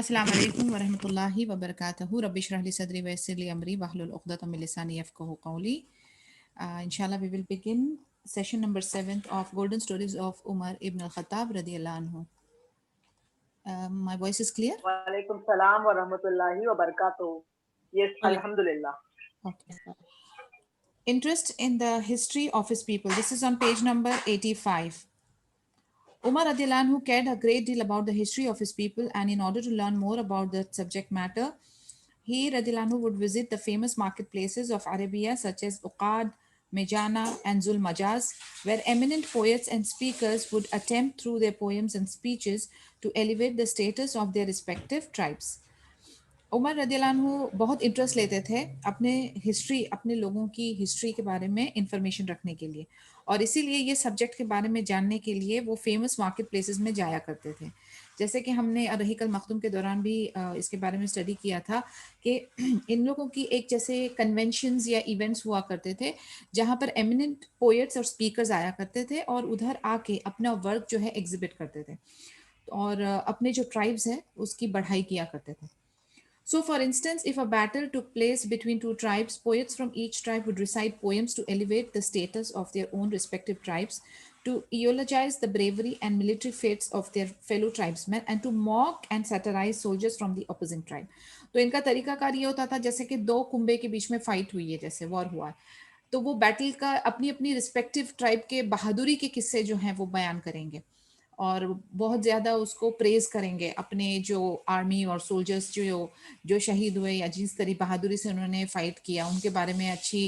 अस्सलामु अलैकुम वरहमतुल्लाहि वबरकातुहू रब्बि इश्रह ली सदरी वयस्सिर ली अमरी वहलुल उक़दतम मिन लिसानी यफ़क़हू क़ौली. Inshallah, we will begin session number 7 of Golden Stories of Umar ibn al-Khattab radiyallahu anhu. My voice is clear? Walaikum salam wa rahmatullahi wa barakatuh. Yes, alhamdulillah. Okay. Interest in the history of his people. This is on page number 85. Umar radiallahu anhu cared a great deal about the history of his people, and in order to learn more about the subject matter, he radiallahu anhu would visit the famous marketplaces of Arabia such as Uqad, Mejana, and Zul Majaz, where eminent poets and speakers would attempt through their poems and speeches to elevate the status of their respective tribes. Umar रदियल्लाहु अन्हु बहुत interest लेते थे अपने history, अपने लोगों की history के बारे में इंफॉर्मेशन रखने के लिए, और इसीलिए ये सब्जेक्ट के बारे में जानने के लिए वो फेमस मार्केट प्लेसेस में जाया करते थे. जैसे कि हमने रहीकल मखदूम के दौरान भी इसके बारे में स्टडी किया था कि इन लोगों की एक जैसे कन्वेंशंस या इवेंट्स हुआ करते थे जहाँ पर एमिनेंट पोएट्स और स्पीकर्स आया करते थे और उधर आके अपना वर्क जो है एग्जिबिट करते थे और अपने जो ट्राइब्स हैं उसकी बढ़ाई किया करते थे. So, for instance, if a battle took place between two tribes, poets from each tribe would recite poems to elevate the status of their own respective tribes, to eulogize the bravery and military feats of their fellow tribesmen, and to mock and satirize soldiers from the opposing tribe. तो इनका तरीकाकार ये होता था जैसे कि दो कुंबे के बीच में फाइट हुई है, जैसे वॉर हुआ है, तो वो बैटल का अपनी अपनी रिस्पेक्टिव ट्राइब के बहादुरी के किस्से जो हैं वो बयान करेंगे और बहुत ज़्यादा उसको प्रेज करेंगे, अपने जो आर्मी और सोल्जर्स जो जो शहीद हुए या जिस तरह बहादुरी से उन्होंने फाइट किया उनके बारे में अच्छी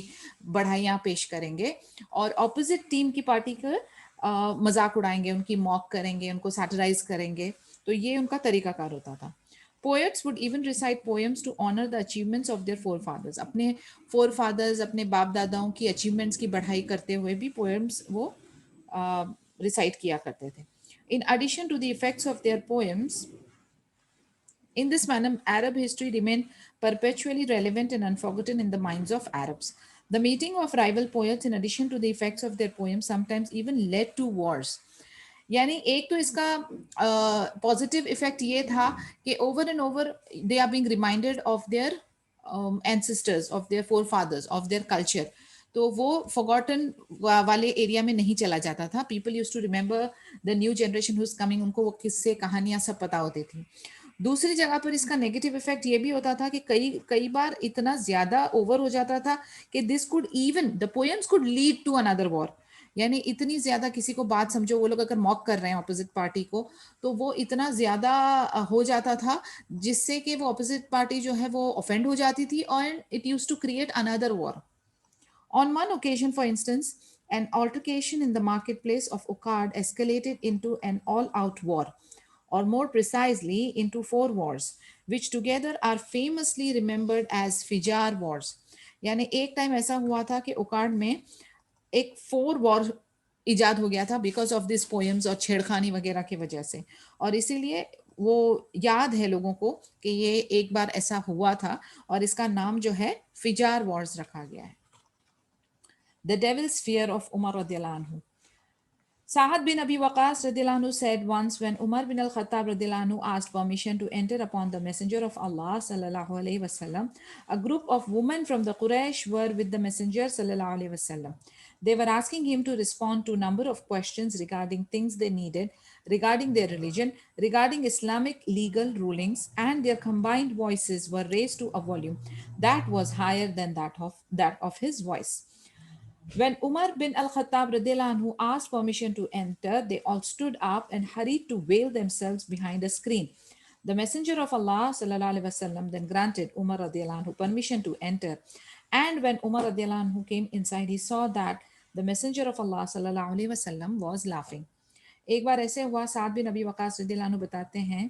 बढ़ाइयाँ पेश करेंगे और ऑपोजिट टीम की पार्टी का मजाक उड़ाएंगे, उनकी मॉक करेंगे, उनको सैटराइज करेंगे. तो ये उनका तरीकाकार होता था. Poets would even recite poems to honor the achievements of their forefathers. अपने forefathers, अपने बाप दादाओं की achievements की बढ़ाई करते हुए भी poems वो recite किया करते थे. In addition to the effects of their poems, in this manner, Arab history remained perpetually relevant and unforgotten in the minds of Arabs. The meeting of rival poets, in addition to the effects of their poems, sometimes even led to wars. यानी एक तो इसका positive effect ये था कि over and over they are being reminded of their ancestors, of their forefathers, of their culture. तो वो forgotten वाले एरिया में नहीं चला जाता था. People use to remember, the new generation who's coming, उनको वो किस्से कहानियां सब पता होती थी. दूसरी जगह पर इसका नेगेटिव इफेक्ट ये भी होता था कि कई कई बार इतना ज्यादा ओवर हो जाता था कि this could even the poems could lead to another war. यानी इतनी ज्यादा किसी को बात समझो, वो लोग अगर मॉक कर रहे हैं ऑपोजिट पार्टी को, तो वो इतना ज्यादा हो जाता था जिससे कि वो ऑपोजिट पार्टी जो है वो ऑफेंड हो जाती थी और it use to create another war. On one occasion, for instance, an altercation in the marketplace of Uqad escalated into an all out war, or more precisely, into four wars, which together are famously remembered as Fijar Wars. यानी एक time ऐसा हुआ था कि उकाड़ में एक four war इजाद हो गया था बिकॉज ऑफ दिस पोएम्स और छेड़खानी वगैरह की वजह से, और इसीलिए वो याद है लोगों को कि ये एक बार ऐसा हुआ था और इसका नाम जो है फिजार वॉर्स रखा गया है. The devil's fear of Umar radiallahu anhu. Sa'ad bin Abi Waqas radiallahu anhu said once when Umar bin al-Khattab radiallahu anhu asked permission to enter upon the Messenger of Allah sallallahu alayhi wasallam, a group of women from the Quraysh were with the Messenger sallallahu alayhi wasallam. They were asking him to respond to a number of questions regarding things they needed, regarding their religion, regarding Islamic legal rulings, and their combined voices were raised to a volume that was higher than that of his voice. When Umar bin al-Khattab radiallahu anhu asked permission to enter, they all stood up and hurried to veil themselves behind a screen. The Messenger of Allah sallallahu alaihi wasallam then granted Umar radiallahu anhu permission to enter. And when Umar radiallahu anhu came inside, he saw that the Messenger of Allah sallallahu alaihi wasallam was laughing. एक बार ऐसे हुआ, साद बिन अबी वकास रदियल्लाहु अन्हु बताते हैं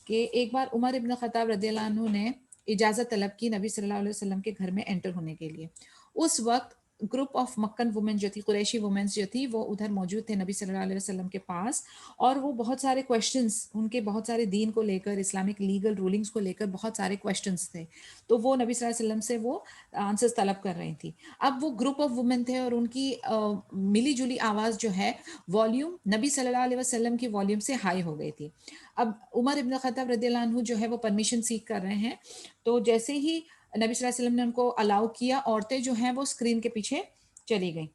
कि एक बार Umar ibn Khattab रदियल्लाहु अन्हु ने इजाज़त तलब की नबी सल्लल्लाहु अलैहि वसल्लम के घर में एंटर होने के लिए. उस वक्त ग्रुप ऑफ मक्कन वुमेन जो थी, कुरैशी वुमेन्स जो थी, वो उधर मौजूद थे नबी सल्लल्लाहु अलैहि वसल्लम के पास, और वो बहुत सारे क्वेश्चंस, उनके बहुत सारे दीन को लेकर, इस्लामिक लीगल रूलिंग्स को लेकर बहुत सारे क्वेश्चंस थे, तो वो नबी सल्लल्लाहु अलैहि वसल्लम से वो आंसर्स तलब कर रही थी। अब वो ग्रुप ऑफ वुमेन थे और उनकी मिली जुली आवाज़ जो है, वॉल्यूम नबी सल्लल्लाहु अलैहि वसल्लम की वॉल्यूम से हाई हो गई थी। अब उमर इब्न खत्ताब रदियल्लाहु अन्हु जो है वो परमिशन सीख कर रहे हैं, तो जैसे ही नबी सल्लल्लाहु अलैहि वसल्लम ने उनको अलाउ किया, औरतें जो हैं वो स्क्रीन के पीछे चली गई।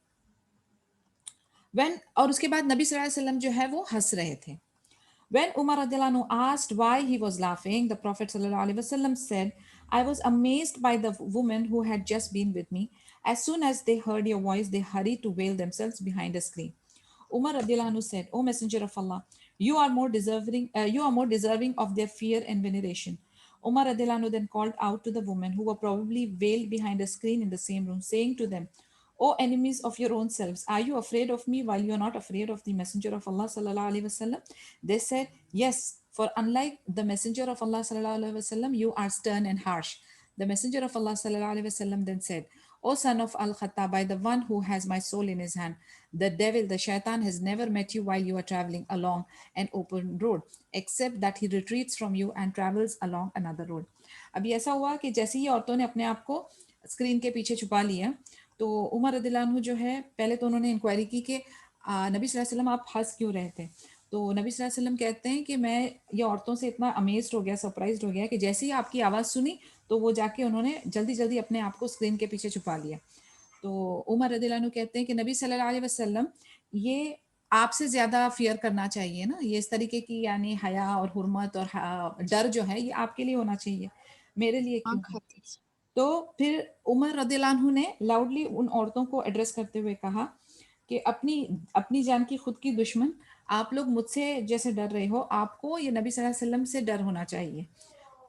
और उसके बाद नबी सल्लल्लाहु अलैहि वसल्लम जो है वो हंस रहे थे। When Umar radiallahu anhu asked why he was laughing, the Prophet sallallahu alaihi wasallam said, I was amazed by the women who had just been with me. As soon as they heard your voice, they hurried to veil themselves behind a screen. Umar radiallahu anhu said, O Messenger of Allah, you are more deserving of their fear and veneration. Umar radiallahu anhu then called out to the women who were probably veiled behind a screen in the same room, saying to them, O enemies of your own selves, are you afraid of me while you are not afraid of the Messenger of Allah sallallahu alaihi wasallam? They said, Yes, for unlike the Messenger of Allah sallallahu alaihi wasallam, you are stern and harsh. The Messenger of Allah sallallahu alaihi wasallam then said, O son of Al-Khattab, by the one who has my soul in his hand, the devil, the shaitan, has never met you while you are traveling along an open road, except that he retreats from you and travels along another road. अभी ऐसा हुआ कि जैसे ही औरतों ने अपने आप को स्क्रीन के पीछे छुपा लिया, तो उमर रदियल्लाहु अन्हु जो है, पहले तो उन्होंने इंक्वायरी की कि नबी सल्लल्लाहु अलैहि वसल्लम आप हंस क्यों रहे थे। तो नबी सल्लल्लाहु अलैहि वसल्लम कहते हैं कि मैं ये औरतों से इतना अमेज्ड हो गया, सरप्राइज्ड हो गया कि जैसे ही आपकी आवाज़ सुनी, तो वो जाके उन्होंने जल्दी जल्दी अपने आप को स्क्रीन के पीछे छुपा लिया। तो उमर रदियल्लाहु अन्हु कहते हैं कि नबी सल्लल्लाहु अलैहि वसल्लम, ये आपसे ज़्यादा फियर करना चाहिए ना, ये इस तरीके की यानी हया और हुर्मत और डर जो है, ये आपके लिए होना चाहिए, मेरे लिए क्यों है। तो फिर उमर रदियल्लाहु अन्हु ने लाउडली उन औरतों को एड्रेस करते हुए कहा कि अपनी अपनी जान की खुद की दुश्मन, आप लोग मुझसे जैसे डर रहे हो, आपको ये नबी सल्लल्लाहु अलैहि वसल्लम से डर होना चाहिए।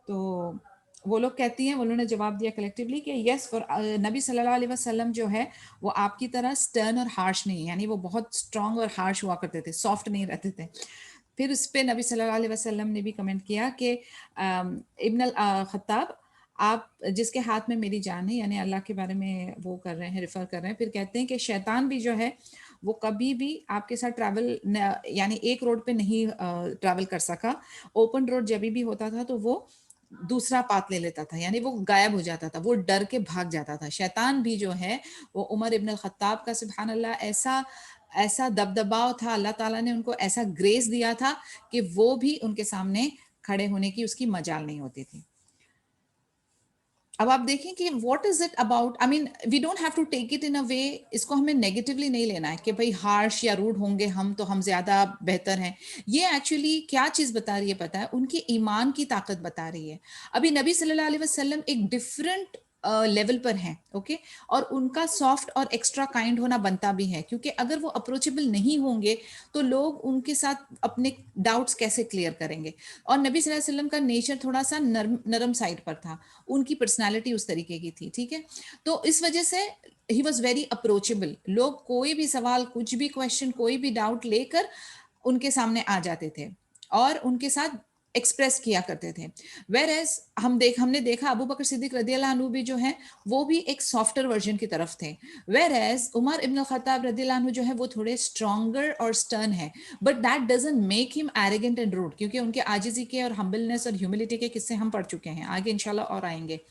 तो वो लोग कहती हैं, उन्होंने जवाब दिया कलेक्टिवली कि यस, फॉर नबी सल्लल्लाहु अलैहि वसल्लम जो है वो आपकी तरह स्टर्न और हार्श नहीं है, यानी वो बहुत स्ट्रांग और हार्श हुआ करते थे, सॉफ्ट नहीं रहते थे। फिर उस पर नबी सल्लल्लाहु अलैहि वसल्लम ने भी कमेंट किया कि इब्न खत्ताब, आप जिसके हाथ में मेरी जान है, यानी अल्लाह के बारे में वो कर रहे हैं, रिफर कर रहे हैं। फिर कहते हैं कि शैतान भी जो है वो कभी भी आपके साथ ट्रैवल यानी एक रोड पे नहीं ट्रैवल कर सका। ओपन रोड जब भी होता था तो वो दूसरा पाथ ले लेता था, यानी वो गायब हो जाता था, वो डर के भाग जाता था। शैतान भी जो है वो उमर इब्न खत्ताब का सुभान अल्लाह ऐसा ऐसा दबदबाव था, अल्लाह ताला ने उनको ऐसा ग्रेस दिया था कि वो भी उनके सामने खड़े होने की उसकी मजाल नहीं होती थी। अब आप देखें कि what is it about, I mean we don't have to take it in a way, इसको हमें नेगेटिवली नहीं लेना है कि भाई हार्श या रूड होंगे हम तो हम ज्यादा बेहतर हैं। ये एक्चुअली क्या चीज बता रही है पता है, उनकी ईमान की ताकत बता रही है। अभी नबी सल्लल्लाहु अलैहि वसल्लम एक डिफरेंट लेवल पर हैं, ओके, और उनका सॉफ्ट और एक्स्ट्रा काइंड होना बनता भी है, क्योंकि अगर वो अप्रोचेबल नहीं होंगे तो लोग उनके साथ अपने डाउट्स कैसे क्लियर करेंगे। और नबी सल्लल्लाहु अलैहि वसल्लम का नेचर थोड़ा सा नरम साइड पर था, उनकी पर्सनालिटी उस तरीके की थी, ठीक है। तो इस वजह से ही वॉज वेरी अप्रोचेबल, लोग कोई भी सवाल, कुछ भी क्वेश्चन, कोई भी डाउट लेकर उनके सामने आ जाते थे और उनके साथ एक्सप्रेस किया करते थे। वेर एज हमने देखा अबू बकर सिद्दीक रदियल्लाहु अन्हु भी जो है वो भी एक सॉफ्टर वर्जन की तरफ थे। Whereas Umar ibn Khattab रदियल्लाहु अन्हु जो है वो थोड़े स्ट्रॉन्गर और स्टर्न है, but that doesn't make him arrogant and rude, क्योंकि उनके आजिजी के और हम्बलनेस और ह्यूमिलिटी के किस्से हम पढ़ चुके हैं, आगे इंशाल्लाह और आएंगे।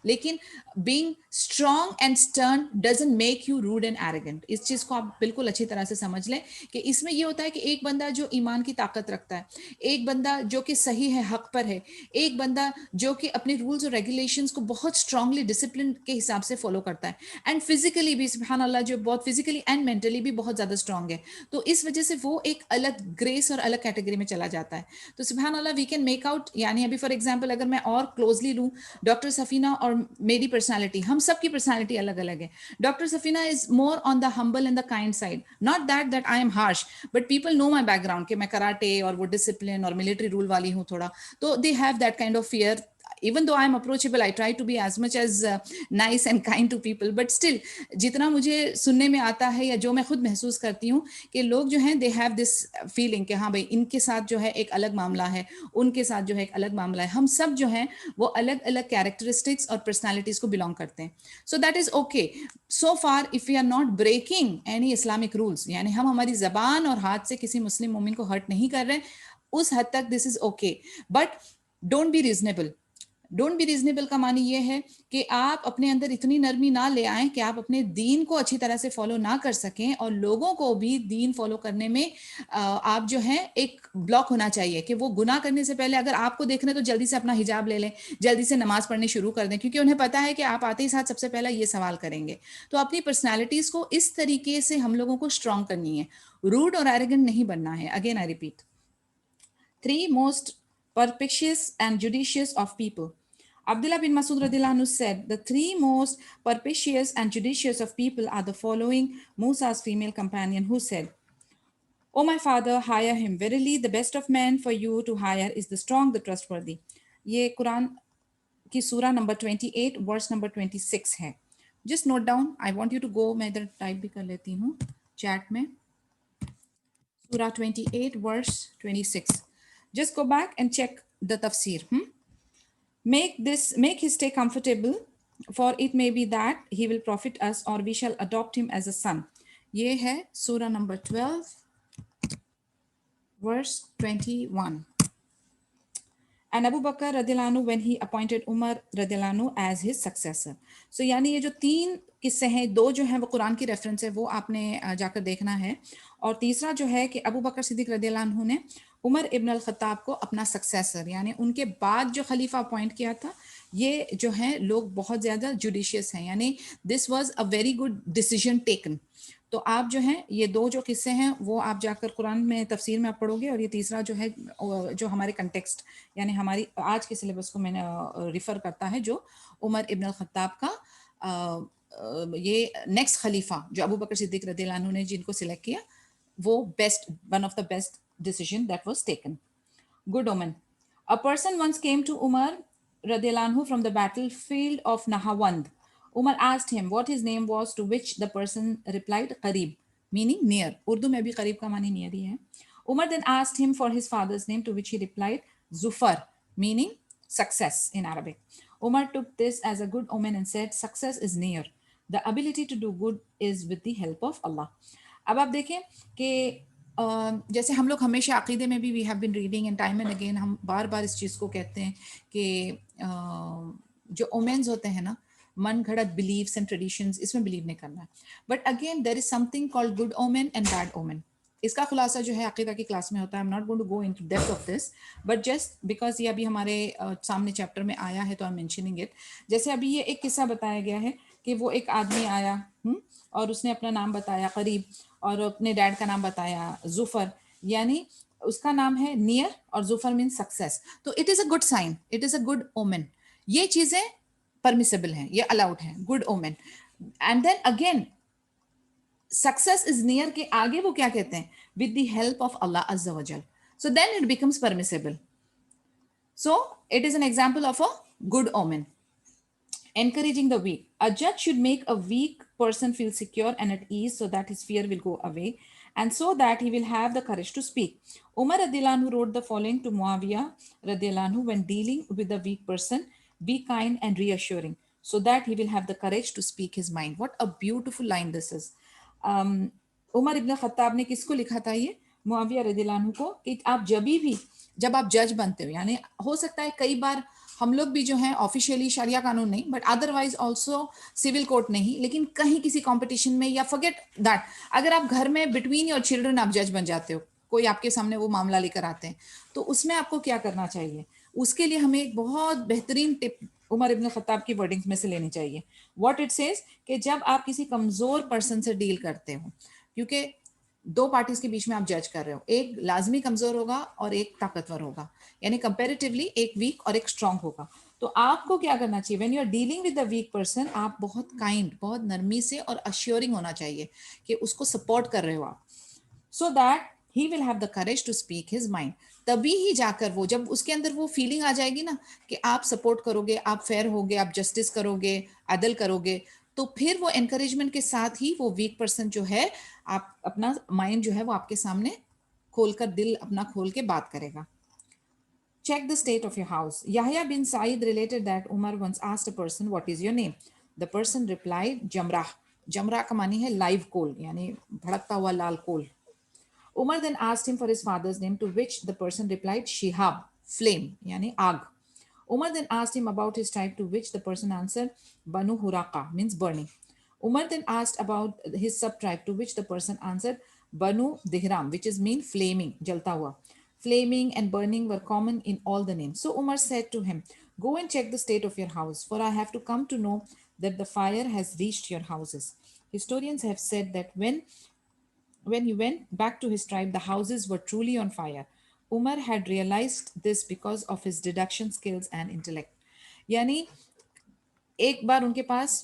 लेकिन being strong and stern doesn't make you rude and arrogant, इस चीज को आप बिल्कुल अच्छी तरह से समझ लें कि इसमें ये होता है कि एक बंदा जो ईमान की ताकत रखता है, एक बंदा जो कि सही है, हक पर है, एक बंदा जो कि अपने रूल्स और रेगुलेशंस को बहुत स्ट्रांगली डिसिप्लिन के हिसाब से फॉलो करता है, एंड फिजिकली भी सुभान अल्लाह जो बहुत फिजिकली एंड मेंटली भी बहुत ज्यादा स्ट्रांग है, तो इस वजह से वो एक अलग ग्रेस और अलग कैटेगरी में चला जाता है। तो सुभान Allah we can make out, यानी अभी फॉर एग्जाम्पल अगर मैं और क्लोजली लूँ, डॉक्टर सफीना और मेरी पर्सनालिटी, हम सब की पर्सनालिटी अलग अलग है। Doctor Safina is more on the humble and the kind side, not that I am harsh, but people know my background कि मैं कराटे और वो डिसिप्लिन और मिलिट्री रूल वाली हूँ थोड़ा, तो they have that kind of fear even though I'm approachable, I try to be as much as nice and kind to people, but still जितना मुझे सुनने में आता है या जो मैं खुद महसूस करती हूँ कि लोग जो हैं they have this feeling कि हाँ भाई इनके साथ जो है एक अलग मामला है, उनके साथ जो है एक अलग मामला है, हम सब जो हैं वो अलग अलग कैरेक्टरिस्टिक्स और पर्सनालिटीज को बिलोंग करते हैं. So that is okay so far if we are not breaking any Islamic rules, यानी हम हमारी जबान और हाथ से किसी मुस्लिम मोमिन को हर्ट नहीं कर रहे, उस हद तक this is okay. But don't be reasonable. Don't be reasonable का मानी ये है कि आप अपने अंदर इतनी नरमी ना ले आएं कि आप अपने दीन को अच्छी तरह से फॉलो ना कर सकें और लोगों को भी दीन फॉलो करने में आप जो है एक ब्लॉक होना चाहिए कि वो गुनाह करने से पहले अगर आपको देख रहे हैं तो जल्दी से अपना हिजाब ले लें, जल्दी से नमाज पढ़नी शुरू कर दें, क्योंकि उन्हें पता है कि आप आते ही साथ सबसे पहला ये सवाल करेंगे. तो अपनी पर्सनैलिटीज को इस तरीके से हम लोगों को स्ट्रांग करनी है, रूड और एरोगेंट नहीं बनना है. Again I repeat, 3 most perspicacious and judicious of people. Abdullah bin Masud radhiyallahu anhu said, the 3 most perspicacious and judicious of people are the following: Musa's female companion who said, O my father, hire him. Verily, the best of men for you to hire is the strong, the trustworthy. ये कुरान की सूरा number 28 verse number 26 है. Just note down, I want you to go, मैं इधर type भी कर लेती हूँ चैट में. Surah 28 verse 26. Just go back and check the tafsir. Make his stay comfortable, for it may be that he will profit us or we shall adopt him as a son. ये है surah number 12 verse 21. And Abu Bakr radhiyallahu anhu when he appointed Umar radhiyallahu anhu as his successor. So यानी ये जो 3 किस्से हैं, 2 जो हैं वो कुरान की रेफरेंस है, वो आपने जाकर देखना है. और तीसरा जो है कि अबू बकर सिद्दीक रदियल्लाहु अन्हु ने उमर इब्न अल खत्ताब को अपना सक्सेसर, यानी उनके बाद जो खलीफा अपॉइंट किया था, ये जो है लोग बहुत ज़्यादा जुडिशियस हैं, यानी this was a very good decision taken. तो आप जो हैं ये 2 जो किस्से हैं वो आप जाकर कुरान में तफसीर में आप पढ़ोगे, और ये तीसरा जो है जो हमारे कंटेक्स्ट यानी हमारी आज के सिलेबस को मैंने रिफ़र करता है, जो उमर इब्न अल खत्ताब का ये नेक्स्ट खलीफा जो अबू बकर सिद्दीक रदियल्लाहु अन्हु ने जिनको सिलेक्ट किया, वो best, one of the best decision that was taken. Good omen. A person once came to Umar radhiyallahu anhu from the battlefield of Nahawand. Umar asked him what his name was, to which the person replied Qarib, meaning near. Urdu में भी करीब का मानी near ही है. Umar then asked him for his father's name, to which he replied Zufar, meaning success in Arabic. Umar took this as a good omen and said, success is near. The ability to do good is with the help of Allah. अब आप देखें कि जैसे हम लोग हमेशा अकीदे में भी we have been reading and time and again हम बार बार इस चीज़ को कहते हैं कि जो ओमेन्स होते हैं ना, मन घड़त बिलीव्स एंड ट्रेडिशंस, इसमें बिलीव नहीं करना है. But again there is something called good omen and bad omen. इसका खुलासा जो है अकीदा की क्लास में होता है. I am not going to go into depth of this, but just because ये अभी हमारे सामने चैप्टर में आया है तो आई एम मेंशनिंग इट. जैसे अभी ये एक किस्सा बताया गया है कि वो एक आदमी आया और उसने अपना नाम बताया करीब और अपने डैड का नाम बताया जुफर, यानी उसका नाम है नियर और जुफर मीन सक्सेस. तो it is a good sign, it is a good omen. ये चीजें परमिसेबल हैं, ये अलाउड हैं, good omen. And then again success is near के आगे वो क्या कहते हैं, with the help of Allah अज़्ज़ा वजल. So then it becomes permissible. So it is an example of a good omen. Encouraging the weak. A judge should make a weak person feel secure and at ease, so that his fear will go away and so that he will have the courage to speak. Umar radhiyallahu anhu wrote the following to Muawiyah radhiyallahu anhu when dealing with a weak person: be kind and reassuring, so that he will have the courage to speak his mind. What a beautiful line this is. Umar ibn Khattab ने किसको लिखा था ये? मुआविया रदियल्लाहु अन्हु को, कि आप जब आप जज बनते हो, यानी हो सकता है कई बार हम लोग भी जो हैं ऑफिशियली शरिया कानून नहीं but otherwise also civil court नहीं, लेकिन कहीं किसी कंपटीशन में या फॉरगेट दैट, अगर आप घर में बिटवीन योर चिल्ड्रन आप जज बन जाते हो, कोई आपके सामने वो मामला लेकर आते हैं, तो उसमें आपको क्या करना चाहिए? उसके लिए हमें एक बहुत बेहतरीन टिप उमर इब्न खत्ताब की वर्डिंग्स में से लेनी चाहिए. व्हाट इट सेज कि जब आप किसी कमजोर पर्सन से डील करते हो, क्योंकि 2 पार्टीज के बीच में आप जज कर रहे हो, एक लाजमी कमजोर होगा और एक ताकतवर होगा, यानी कंपैरेटिवली एक वीक और एक स्ट्रांग होगा. तो आपको क्या करना चाहिए? When you are dealing with the weak person, आप बहुत काइंड, बहुत नरमी से और अश्योरिंग होना चाहिए कि उसको सपोर्ट कर रहे हो आप, so that he will have the courage to speak his mind. तभी ही जाकर वो, जब उसके अंदर वो फीलिंग आ जाएगी ना कि आप सपोर्ट करोगे, आप फेयर होगे, आप जस्टिस करोगे, अदल करोगे, तो फिर वो एनकरेजमेंट के साथ ही वो वीक पर्सन जो है, आप अपना माइंड जो है वो आपके सामने खोलकर, दिल अपना खोल के बात करेगा. Check the state of your house. Yahya bin Sa'id related that Umar once asked a person, "What is your name?" The person replied, "Jamrah." Jamrah का मानी है live coal, यानी भड़कता हुआ लाल कोल. Umar then asked him for his father's name, to which the person replied, "Shihab," flame, yani आग. Umar then asked him about his tribe, to which the person answered, "Banu Huraqa," means burning. Umar then asked about his sub-tribe, to which the person answered, "Banu Dihram," which is mean flaming, jalta hua. Flaming and burning were common in all the names. So Umar said to him, "Go and check the state of your house, for I have to come to know that the fire has reached your houses." Historians have said that when he went back to his tribe, the houses were truly on fire. Umar had realized this because of his deduction skills and intellect. यानी एक बार उनके पास,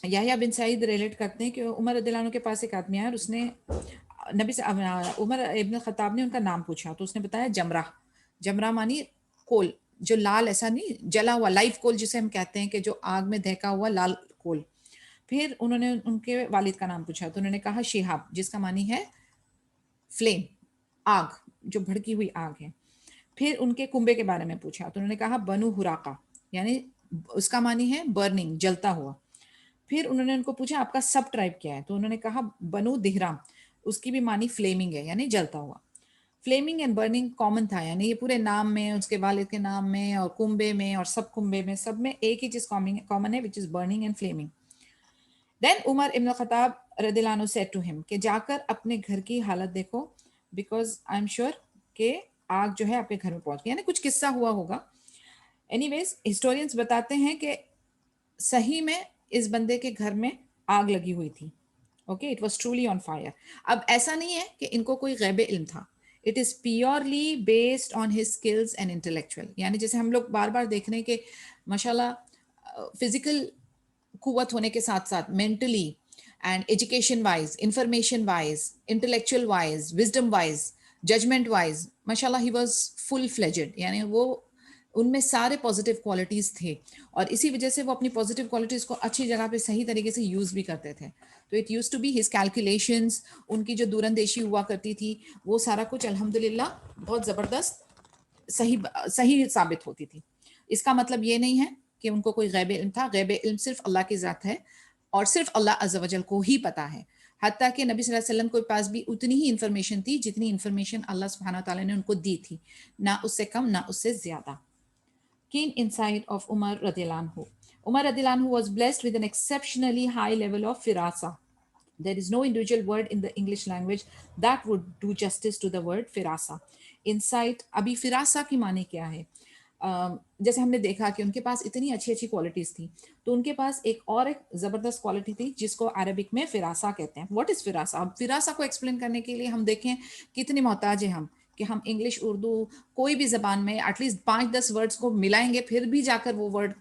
याह्या बिन Saeed relate करते हैं कि उमर रदियल्लाहु अन्हु के पास एक आदमी आया और उसने नबी से उमर इब्न खत्ताब ने उनका नाम पूछा, तो उसने बताया जमरा. जमरा मानी कोल, जो लाल, ऐसा नहीं जला हुआ, लाइव कोल जिसे हम कहते हैं कि जो आग में दहका हुआ लाल कोल. फिर उन्होंने उनके वालिद का नाम पूछा, तो उन्होंने कहा शिहाब, जिसका मानी है फ्लेम, आग, जो भड़की हुई आग है. फिर उनके कुंबे के बारे में पूछा, तो उन्होंने कहा बनु हुराका, यानी उसका मानी है बर्निंग, जलता हुआ. फिर उन्होंने उनको पूछा आपका सब ट्राइब क्या है, तो उन्होंने कहा बनु दिहराम, उसकी भी मानी फ्लेमिंग है, यानी जलता हुआ. फ्लेमिंग एंड बर्निंग कॉमन था, यानी ये पूरे नाम में, उसके वालिद के नाम में और कुंबे में और सब कुंबे में, सब में एक ही चीज कॉमन है, which is burning and flaming. Then Umar ibn Khattab रदियल्लाहु अन्हु सेड टू हिम, कि जाकर अपने घर की हालत देखो, बिकॉज आई एम श्योर कि आग जो है आपके घर में पहुंच गई, यानी कुछ किस्सा हुआ होगा. एनीवेज, हिस्टोरियंस बताते हैं कि सही में इस बंदे के घर में आग लगी हुई थी. Okay, it was truly on fire. अब ऐसा नहीं है कि इनको कोई गैब इल्म था. It is purely based on his skills and intellectual, यानी जैसे हम लोग बार बार देख रहे हैं कि माशाल्लाह फिजिकल कुवत होने के साथ साथ mentally and education wise, information wise, intellectual wise, wisdom wise, judgement wise, माशाल्लाह ही वाज फुल फ्लेजेड, यानी वो उनमें सारे पॉजिटिव क्वालिटीज थे, और इसी वजह से वो अपनी पॉजिटिव क्वालिटीज को अच्छी जगह पे सही तरीके से यूज भी करते थे. तो it use to be his calculations, उनकी जो दूरंदेशी हुआ करती थी, वो सारा कुछ अल्हम्दुलिल्लाह बहुत ज़बरदस्त सही सही साबित होती थी. इसका मतलब ये नहीं है कि उनको कोई गैब इल्म था. गैब इल्म सिर्फ अल्लाह की ज़ात है, और सिर्फ अल्लाह अज़्ज़ा वजल को ही पता है. हत्ता कि नबी सल्लल्लाहु अलैहि वसल्लम के पास भी उतनी ही इंफॉर्मेशन थी जितनी इंफॉर्मेशन अल्लाह सुब्हानहू व तआला ने उनको दी थी, ना उससे कम ना उससे ज़्यादा. Keen insight of Umar radiallahu anhu. Umar radiallahu anhu was blessed with an exceptionally high level of firasa. There is no individual word in the English language that would do justice to the word firasa. Insight, अभी फिरासा की माने क्या है? जैसे हमने देखा कि उनके पास इतनी अच्छी अच्छी क्वालिटीज थी, तो उनके पास एक जबरदस्त क्वालिटी थी जिसको अरबिक में फिरासा कहते हैं. व्हाट इज फिरासा? अब फिरासा को एक्सप्लेन करने के लिए हम देखें कितनी मोहताज है हम, कि हम इंग्लिश, उर्दू, कोई भी जबान में एटलीस्ट 5-10 वर्ड्स को मिलाएंगे, फिर भी जाकर वो वर्ड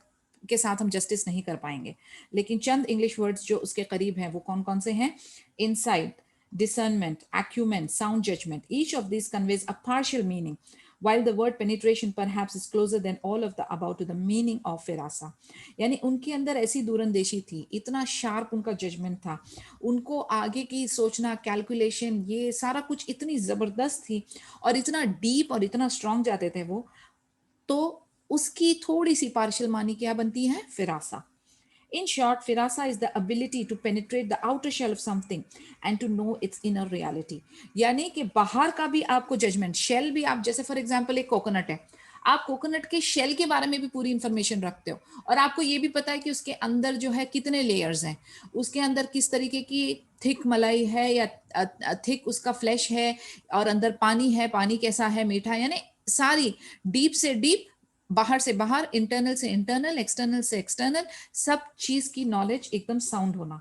के साथ हम जस्टिस नहीं कर पाएंगे. लेकिन चंद इंग्लिश वर्ड्स जो उसके करीब हैं वो कौन कौन से हैं? Insight, discernment, acumen, sound judgment. Each of these conveys a partial meaning, while the word penetration perhaps is closer than all of the above to the meaning of firasa. यानी उनके अंदर ऐसी दूरंदेशी थी, इतना शार्प उनका जजमेंट था, उनको आगे की सोचना, कैलकुलेशन, ये सारा कुछ इतनी ज़बरदस्त थी, और इतना डीप और इतना स्ट्रांग जाते थे वो, तो उसकी थोड़ी सी पार्शियल मानी क्या बनती है? फिरासा. In short, firasa is the ability to penetrate the outer shell of something and to know its inner reality. यानी कि बाहर का भी आपको जजमेंट, शेल भी आप, जैसे फॉर एग्जांपल एक कोकोनट है, आप कोकोनट के शेल के बारे में भी पूरी इंफॉर्मेशन रखते हो, और आपको ये भी पता है कि उसके अंदर जो है कितने लेयर्स हैं, उसके अंदर किस तरीके की थिक मलाई है या थिक उसका फ्लैश है, और अंदर पानी है, पानी कैसा है, मीठा, यानी सारी डीप से डीप, बाहर से बाहर, इंटरनल से इंटरनल, एक्सटर्नल से एक्सटर्नल, सब चीज की नॉलेज एकदम साउंड होना.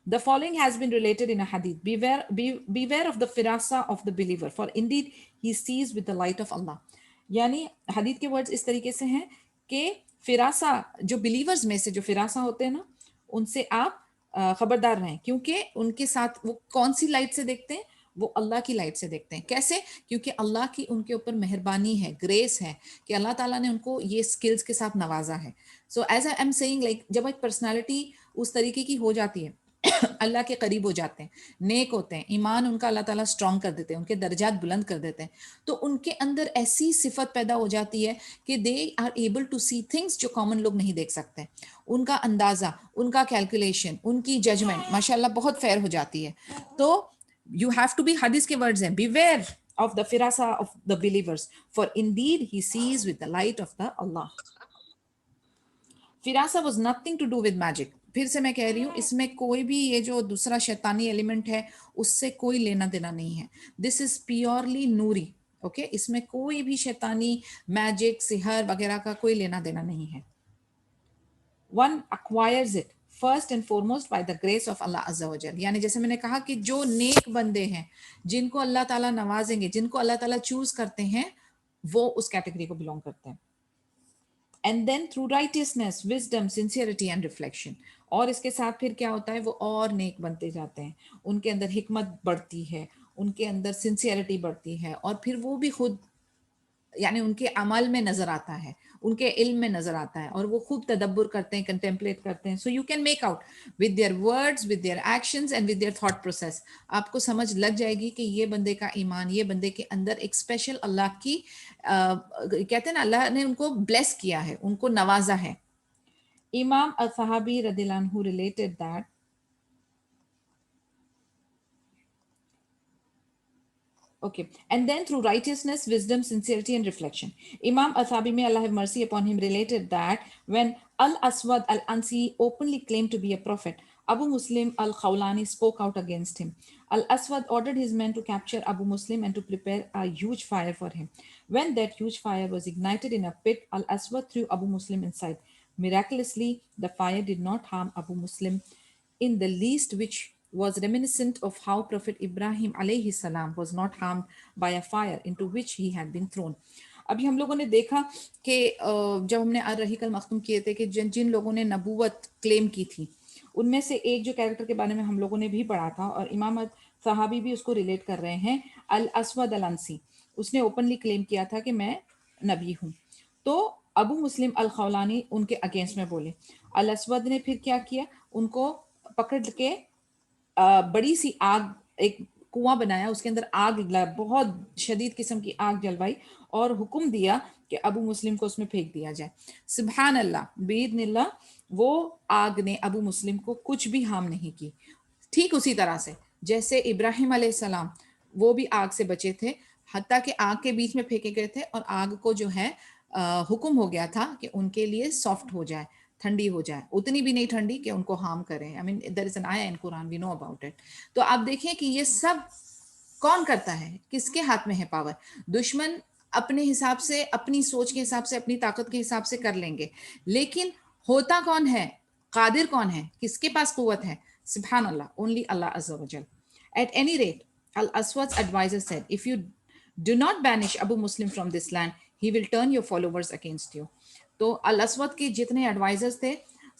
The following has been related in a hadith. Beware of the firasa of the believer, for indeed he sees with the light of Allah. यानी हदीत के वर्ड्स इस तरीके से हैं कि फिरासा, जो बिलीवर्स में से जो फिरासा होते हैं ना, उनसे आप खबरदार रहें, क्योंकि उनके साथ वो कौन सी लाइट से देखते हैं? वो अल्लाह की लाइट से देखते हैं। कैसे? क्योंकि अल्लाह की उनके ऊपर मेहरबानी है, ग्रेस है कि अल्लाह ताला ने उनको ये स्किल्स के साथ नवाजा है। So as I am saying, like जब एक पर्सनालिटी उस तरीके की हो जाती है, अल्लाह के करीब हो जाते हैं, नेक होते हैं, ईमान उनका अल्लाह ताला स्ट्रॉन्ग कर देते हैं, उनके दर्जात बुलंद कर देते हैं, तो उनके अंदर ऐसी सिफत पैदा हो जाती है कि they are able to see things जो कॉमन लोग नहीं देख सकते। उनका अंदाज़ा, उनका कैलकुलेशन, उनकी जजमेंट माशाल्लाह बहुत फेयर हो जाती है। तो you have to be, hadith के words हैं, beware of the firasa of the believers, for indeed he sees with the light of the Allah. फिरासा was nothing to do with magic. फिर से मैं कह रही हूँ, इसमें कोई भी ये जो दूसरा शैतानी एलिमेंट है उससे कोई लेना देना नहीं है। This is purely Noori. Okay, इसमें कोई भी शैतानी मैजिक सिहर वगैरह का कोई लेना देना नहीं है। One acquires it first and foremost by the grace of Allah अज़्ज़ा वजल। यानी जैसे मैंने कहा कि जो नेक बंदे हैं, जिनको अल्लाह ताला नवाजेंगे, जिनको अल्लाह ताला चूज करते हैं, वो उस कैटेगरी को बिलोंग करते हैं। And then through righteousness, wisdom, sincerity and reflection, और इसके साथ फिर क्या होता है, वो और नेक बनते जाते हैं, उनके अंदर हिकमत बढ़ती है, उनके अंदर सिंसियरिटी बढ़ती है, और फिर वो भी खुद यानी उनके अमल में नजर आता है, उनके इल्म में नजर आता है, और वो खूब तदब्बुर करते हैं, कंटेम्पलेट करते हैं। So you can make out with their words, with their actions and with their thought process, आपको समझ लग जाएगी कि ये बंदे का ईमान, ये बंदे के अंदर एक स्पेशल अल्लाह की कहते हैं ना, अल्लाह ने उनको ब्लेस किया है, उनको नवाजा है। इमाम अल-सहाबी रदियल्लाहु अन्हु related that okay, and then through righteousness, wisdom, sincerity, and reflection. Imam Athabi, may Allah have mercy upon him, related that when Al-Aswad Al-Ansi openly claimed to be a prophet, Abu Muslim Al-Khawlani spoke out against him. Al-Aswad ordered his men to capture Abu Muslim and to prepare a huge fire for him. When that huge fire was ignited in a pit, Al-Aswad threw Abu Muslim inside. Miraculously, the fire did not harm Abu Muslim in the least, which was reminiscent of how Prophet Ibrahim alayhi salam was not harmed by a fire into which he had been thrown. अभी हम लोगों ने देखा कि जब हमने अर्रहीकल Maktoum किए थे कि जिन जिन लोगों ने नबूवत क्लेम की थी, उनमें से एक जो कैरेक्टर के बारे में हम लोगों ने भी पढ़ा था, और इमाम सहाबी भी उसको रिलेट कर रहे हैं, अल असवद अल अंसी, उसने ओपनली क्लेम किया था कि मैं नबी हूँ। तो अबू मुस्लिम अल खौलानी उनके अगेंस्ट में बोले। अल असवद ने फिर क्या किया, उनको पकड़ के बड़ी सी आग, एक कुआं बनाया, उसके अंदर आग, बहुत शदीद किस्म की आग जलवाई, और हुक्म दिया कि अबू मुस्लिम को उसमें फेंक दिया जाए। सुभान अल्लाह, बीइज़्निल्लाह, वो आग ने अबू मुस्लिम को कुछ भी हार्म नहीं की। ठीक उसी तरह से जैसे इब्राहिम अलैहिस्सलाम, वो भी आग से बचे थे, हत्ता कि आग के बीच में फेंके गए थे, और आग को जो है हुक्म हो गया था कि उनके लिए सॉफ्ट हो जाए, ठंडी हो जाए, उतनी भी नहीं ठंडी कि उनको हार्म करें। I mean there is an आया in Quran, we know about it. तो आप देखें कि ये सब कौन करता है, किसके हाथ में है पावर? दुश्मन अपने हिसाब से, अपनी सोच के हिसाब से, अपनी ताकत के हिसाब से कर लेंगे, लेकिन होता कौन है, कादिर कौन है, किसके पास कुव्वत है? सुभान अल्लाह, ओनली अल्लाह अज़्ज़ा वजल। At any rate, Al-Aswad's advisor said, if you do not banish Abu Muslim from this land, he will turn your followers against you. तो अल असवद के जितने एडवाइजर्स थे,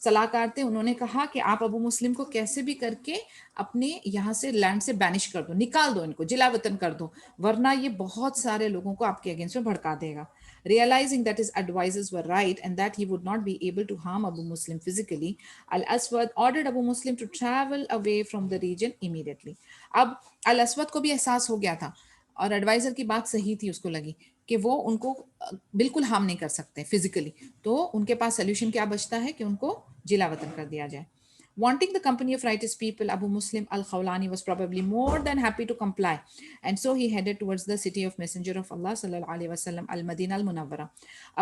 सलाहकार थे, उन्होंने कहा कि आप अबू मुस्लिम को कैसे भी करके अपने यहाँ से लैंड से बैनिश कर दो, निकाल दो, इनको जिला वतन कर दो, वरना ये बहुत सारे लोगों को आपके अगेंस्ट में भड़का देगा। Realizing that his advisors were right and that he would not be able to harm Abu Muslim physically, Al-Aswad ordered Abu Muslim to travel away from the region immediately. अब Al-Aswad को भी एहसास हो गया था, और एडवाइजर की बात सही थी, उसको लगी कि वो उनको बिल्कुल हार्म नहीं कर सकते फिजिकली, तो उनके पास सोल्यूशन क्या बचता है कि उनको जिला वतन कर दिया जाए। Wanting the company of righteous people, Abu Muslim al-Khawlani was probably more than happy to comply, and so he headed towards the city of Messenger of Allah sallallahu alaihi wasallam, al-Madinah al-Munawwara.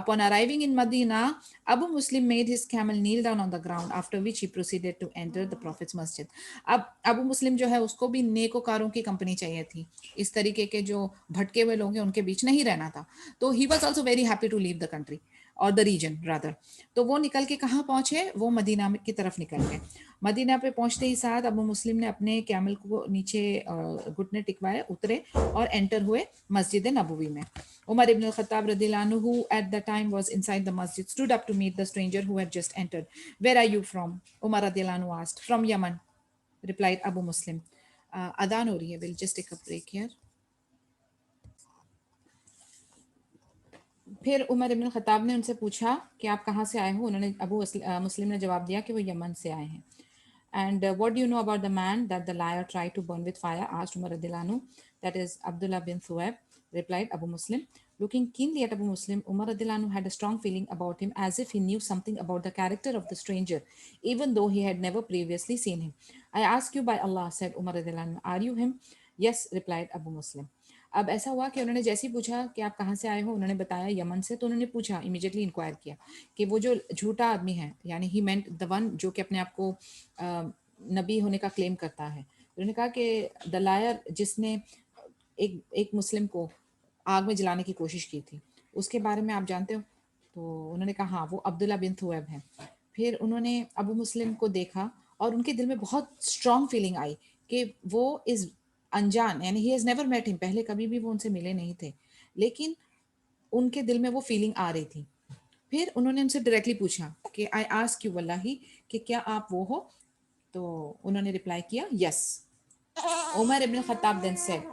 Upon arriving in Medina, Abu Muslim made his camel kneel down on the ground, after which he proceeded to enter the Prophet's masjid. अब अबू मुस्लिम जो है, उसको भी नेकोकारों की company चाहिए थी, इस तरीके के जो भटके हुए लोग हैं उनके बीच नहीं रहना था। तो he was also very happy to leave the country और द रीजन रादर। तो वो निकल के कहाँ पहुंचे, वो मदीना की तरफ निकल गए। मदीना पे पहुंचते ही साथ अबू मुस्लिम ने अपने कैमल को नीचे घुटने टिकवाए, उतरे और एंटर हुए मस्जिद नबवी में। Umar ibn al-Khattab radhiyallahu anhu, who at the time was inside the masjid, stood up to meet the stranger who had just entered. Where are you from? Umar radhiyallahu anhu asked. From Yemen, replied Abu Muslim. अदान हो रही है, will just take a break here. फिर Umar ibn Khattab ने उनसे पूछा कि आप कहाँ से आए हो। उन्होंने मुस्लिम ने जवाब दिया कि वो यमन से आए हैं। And what do you know about the man that the liar tried to burn with fire? Asked Umar radiallahu anhu. That is Abdullah bin Thuwaib, replied Abu Muslim. Looking keenly at Abu Muslim, Umar radiallahu anhu had a strong feeling about him, as if he knew something about the character of the stranger, even though he had never previously seen him. I ask you by Allah, said Umar radiallahu anhu, are you him? Yes, replied Abu Muslim. अब ऐसा हुआ कि उन्होंने जैसे ही पूछा कि आप कहाँ से आए हो, उन्होंने बताया यमन से। तो उन्होंने पूछा, इमीडिएटली इंक्वायर किया कि वो जो झूठा आदमी है, यानी ही मेंट द वन जो कि अपने आप को नबी होने का क्लेम करता है। उन्होंने कहा कि द लायर जिसने एक एक मुस्लिम को आग में जलाने की कोशिश की थी, उसके बारे में आप जानते हो? तो उन्होंने कहा हाँ, वो अब्दुल्ला बिन थुवैब है। फिर उन्होंने अबू मुस्लिम को देखा और उनके दिल में बहुत स्ट्रांग फीलिंग आई कि वो इस अनजान, यानी he has never met him, पहले कभी भी वो उनसे मिले नहीं थे, लेकिन उनके दिल में वो फीलिंग आ रही थी। फिर उन्होंने उनसे डायरेक्टली पूछा कि आई आस्क यू वल्लाही, कि क्या आप वो हो? तो उन्होंने रिप्लाई किया yes. Umar ibn Khattab then said,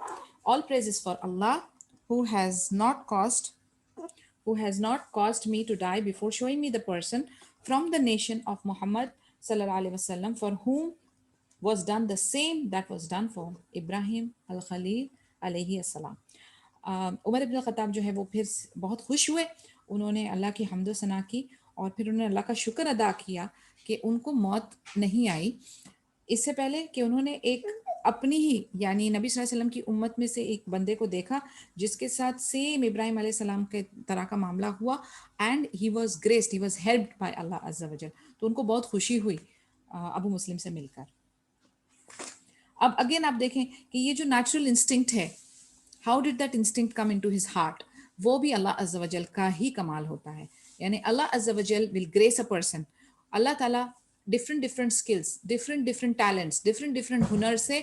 all praises for Allah who has not caused who has not caused me to die before showing me the person from the nation of Muhammad sallallahu alaihi wasallam for whom was done the same that was done for Ibrahim al-Khalil alayhi assalam. Umar ibn Khattab जो है वो फिर बहुत खुश हुए। उन्होंने अल्लाह की हम्द सना की और फिर उन्होंने अल्लाह का शुक्र अदा किया कि उनको मौत नहीं आई, इससे पहले कि उन्होंने एक अपनी ही यानी नबी सल्लल्लाहु अलैहि वसल्लम की उम्मत में से एक बंदे को देखा जिसके साथ सेम इब्राहिम अलैहि सलाम के तरह का मामला हुआ, and he was graced, he was helped by Allah अज़्ज़ा वजल। तो उनको बहुत खुशी हुई अबू मुस्लिम से मिलकर। अब अगेन आप देखें कि ये जो नेचुरल इंस्टिंक्ट है, how did that instinct come into his heart, वो भी अल्लाह अज़्ज़ा वजल का ही कमाल होता है। यानी अल्लाह अज़्ज़ा वजल विल ग्रेस अ पर्सन। अल्लाह ताला different different skills, different different talents, different different हुनर से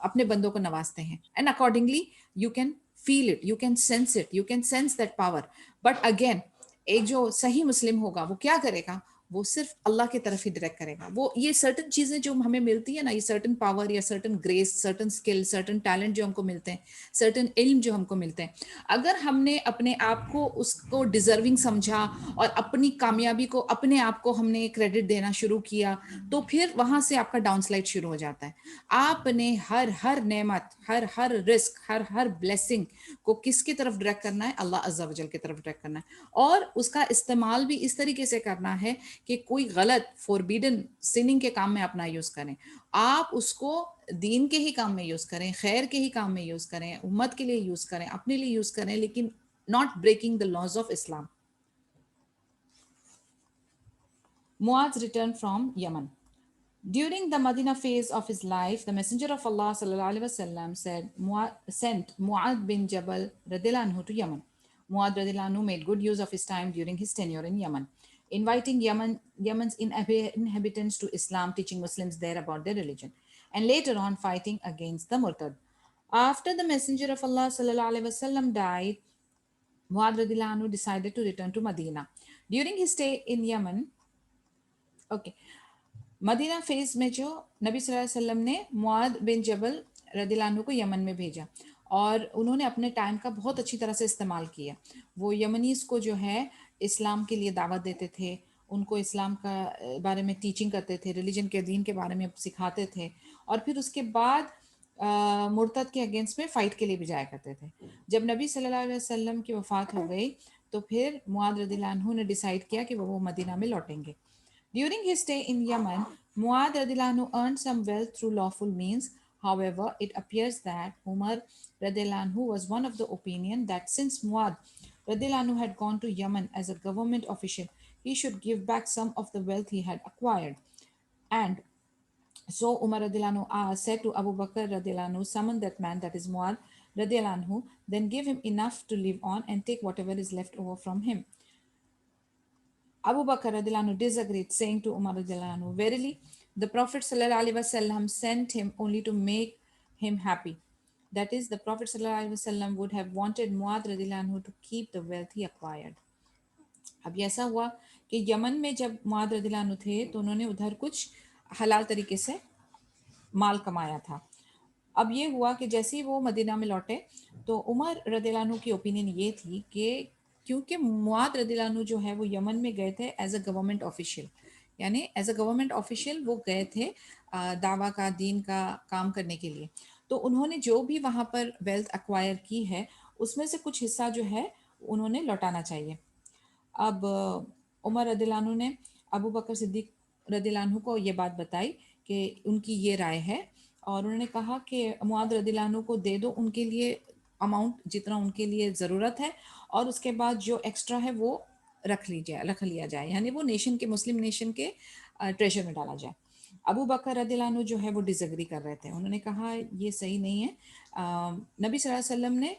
अपने बंदों को नवाजते हैं, and accordingly you can feel it, you can sense it, you can sense that power. But again एक जो सही मुस्लिम होगा वो क्या करेगा? वो सिर्फ अल्लाह की तरफ ही डायरेक्ट करेगा। वो ये सर्टन चीज़ें जो हमें मिलती है ना, ये सर्टन पावर या certain grace, certain skill, certain talent जो हमको मिलते हैं, सर्टन इल्म जो हमको मिलते हैं, अगर हमने अपने आप को उसको डिजर्विंग समझा और अपनी कामयाबी को अपने आप को हमने क्रेडिट देना शुरू किया, तो फिर वहां से आपका डाउनस्लाइड शुरू हो जाता है। आपने हर हर नेमत, हर हर रिस्क, हर हर ब्लेसिंग को किसकी तरफ डायरेक्ट करना है? अल्लाह अज़्ज़ा वजल की तरफ डायरेक्ट करना है। और उसका इस्तेमाल भी इस तरीके से करना है कि कोई गलत फॉरबिडन सिनिंग के काम में अपना यूज करें। आप उसको दीन के ही काम में यूज करें, खैर के ही काम में यूज करें, उम्मत के लिए यूज करें, अपने लिए यूज करें, लेकिन not breaking the laws of Islam. Muad's return from Yemen. During the Medina phase of his life, the Messenger of Allah وسلم, sent Muad bin Jabal radiallahu anhu to Yemen. Muad radiallahu anhu made good use of his time during his tenure in Yemen, inviting Yemen's inhabitants to Islam, teaching Muslims there about their religion, and later on fighting against the Murtad. After the Messenger of Allah وسلم, died, Muad radiallahu anhu decided to return to Medina. During his stay in Yemen, okay, Medina phase में जो नबी सल्लल्लाहु अलैहि वसल्लम ने मुआद बिन जबल रदिल्लाहु अन्हु को Yemen में भेजा और उन्होंने अपने टाइम का बहुत अच्छी तरह से इस्तेमाल किया। वो यमनीज को जो है इस्लाम के लिए दावत देते थे, उनको इस्लाम का बारे में टीचिंग करते थे, रिलीजन के दीन के बारे में सिखाते थे, और फिर उसके बाद मुर्तद के अगेंस्ट में फ़ाइट के लिए भी जाया करते थे। जब नबी सल्लल्लाहु अलैहि वसल्लम की वफ़ात हो गई तो फिर मुआद रदिल्लाहु अन्हु ने डिसाइड किया कि वो मदीना में लौटेंगे। During his stay in Yemen, Muad radiallahu anhu earned some wealth through lawful means. However, it appears that Umar radiallahu anhu was one of the opinion that since Muad radiallahu anhu had gone to Yemen as a government official, he should give back some of the wealth he had acquired. And so Umar radiallahu anhu said to Abu Bakr radiallahu anhu, summon that man, that is Muad radiallahu anhu, then give him enough to live on and take whatever is left over from him. Abu Bakr radiallahu anhu disagreed, saying to Umar radiallahu anhu, verily, the Prophet sallallahu alaihi wasallam sent him only to make him happy. That is, the Prophet sallallahu alaihi wasallam would have wanted Muad radiallahu anhu to keep the wealth he acquired. अब ये ऐसा हुआ कि Yemen में जब मुआद रदिल्लाहु अन्हु थे तो उन्होंने उधर कुछ हलाल तरीके से माल कमाया था, अब ये हुआ कि जैसे ही वो मदीना में लौटे तो उमर रदियल्लाहु अन्हु की ओपिनियन ये थी कि क्योंकि मुआद रदियल्लाहु अन्हु जो है वो यमन में गए थे एज अ गवर्नमेंट ऑफिशियल, यानी एज अ गवर्नमेंट ऑफिशियल वो गए थे दावा का, दीन का काम करने के लिए। तो उन्होंने जो भी वहाँ पर वेल्थ एक्वायर की है उसमें से कुछ हिस्सा जो है उन्होंने लौटाना चाहिए। अब उमर रदियल्लाहु अन्हु ने अबू बकर सिद्दीक रदियल्लाहु अन्हु को ये बात बताई कि उनकी ये राय है, और उन्होंने कहा कि मुआद रदियल्लाहु अन्हु को दे दो उनके लिए अमाउंट जितना उनके लिए ज़रूरत है, और उसके बाद जो एक्स्ट्रा है वो रख लिया जाए, यानी वो नेशन के, मुस्लिम नेशन के ट्रेजर में डाला जाए। अबू बकर रदियल्लाहु अन्हु जो है वो डिसएग्री कर रहे थे, उन्होंने कहा ये सही नहीं है। नबी सल्लल्लाहु अलैहि वसल्लम ने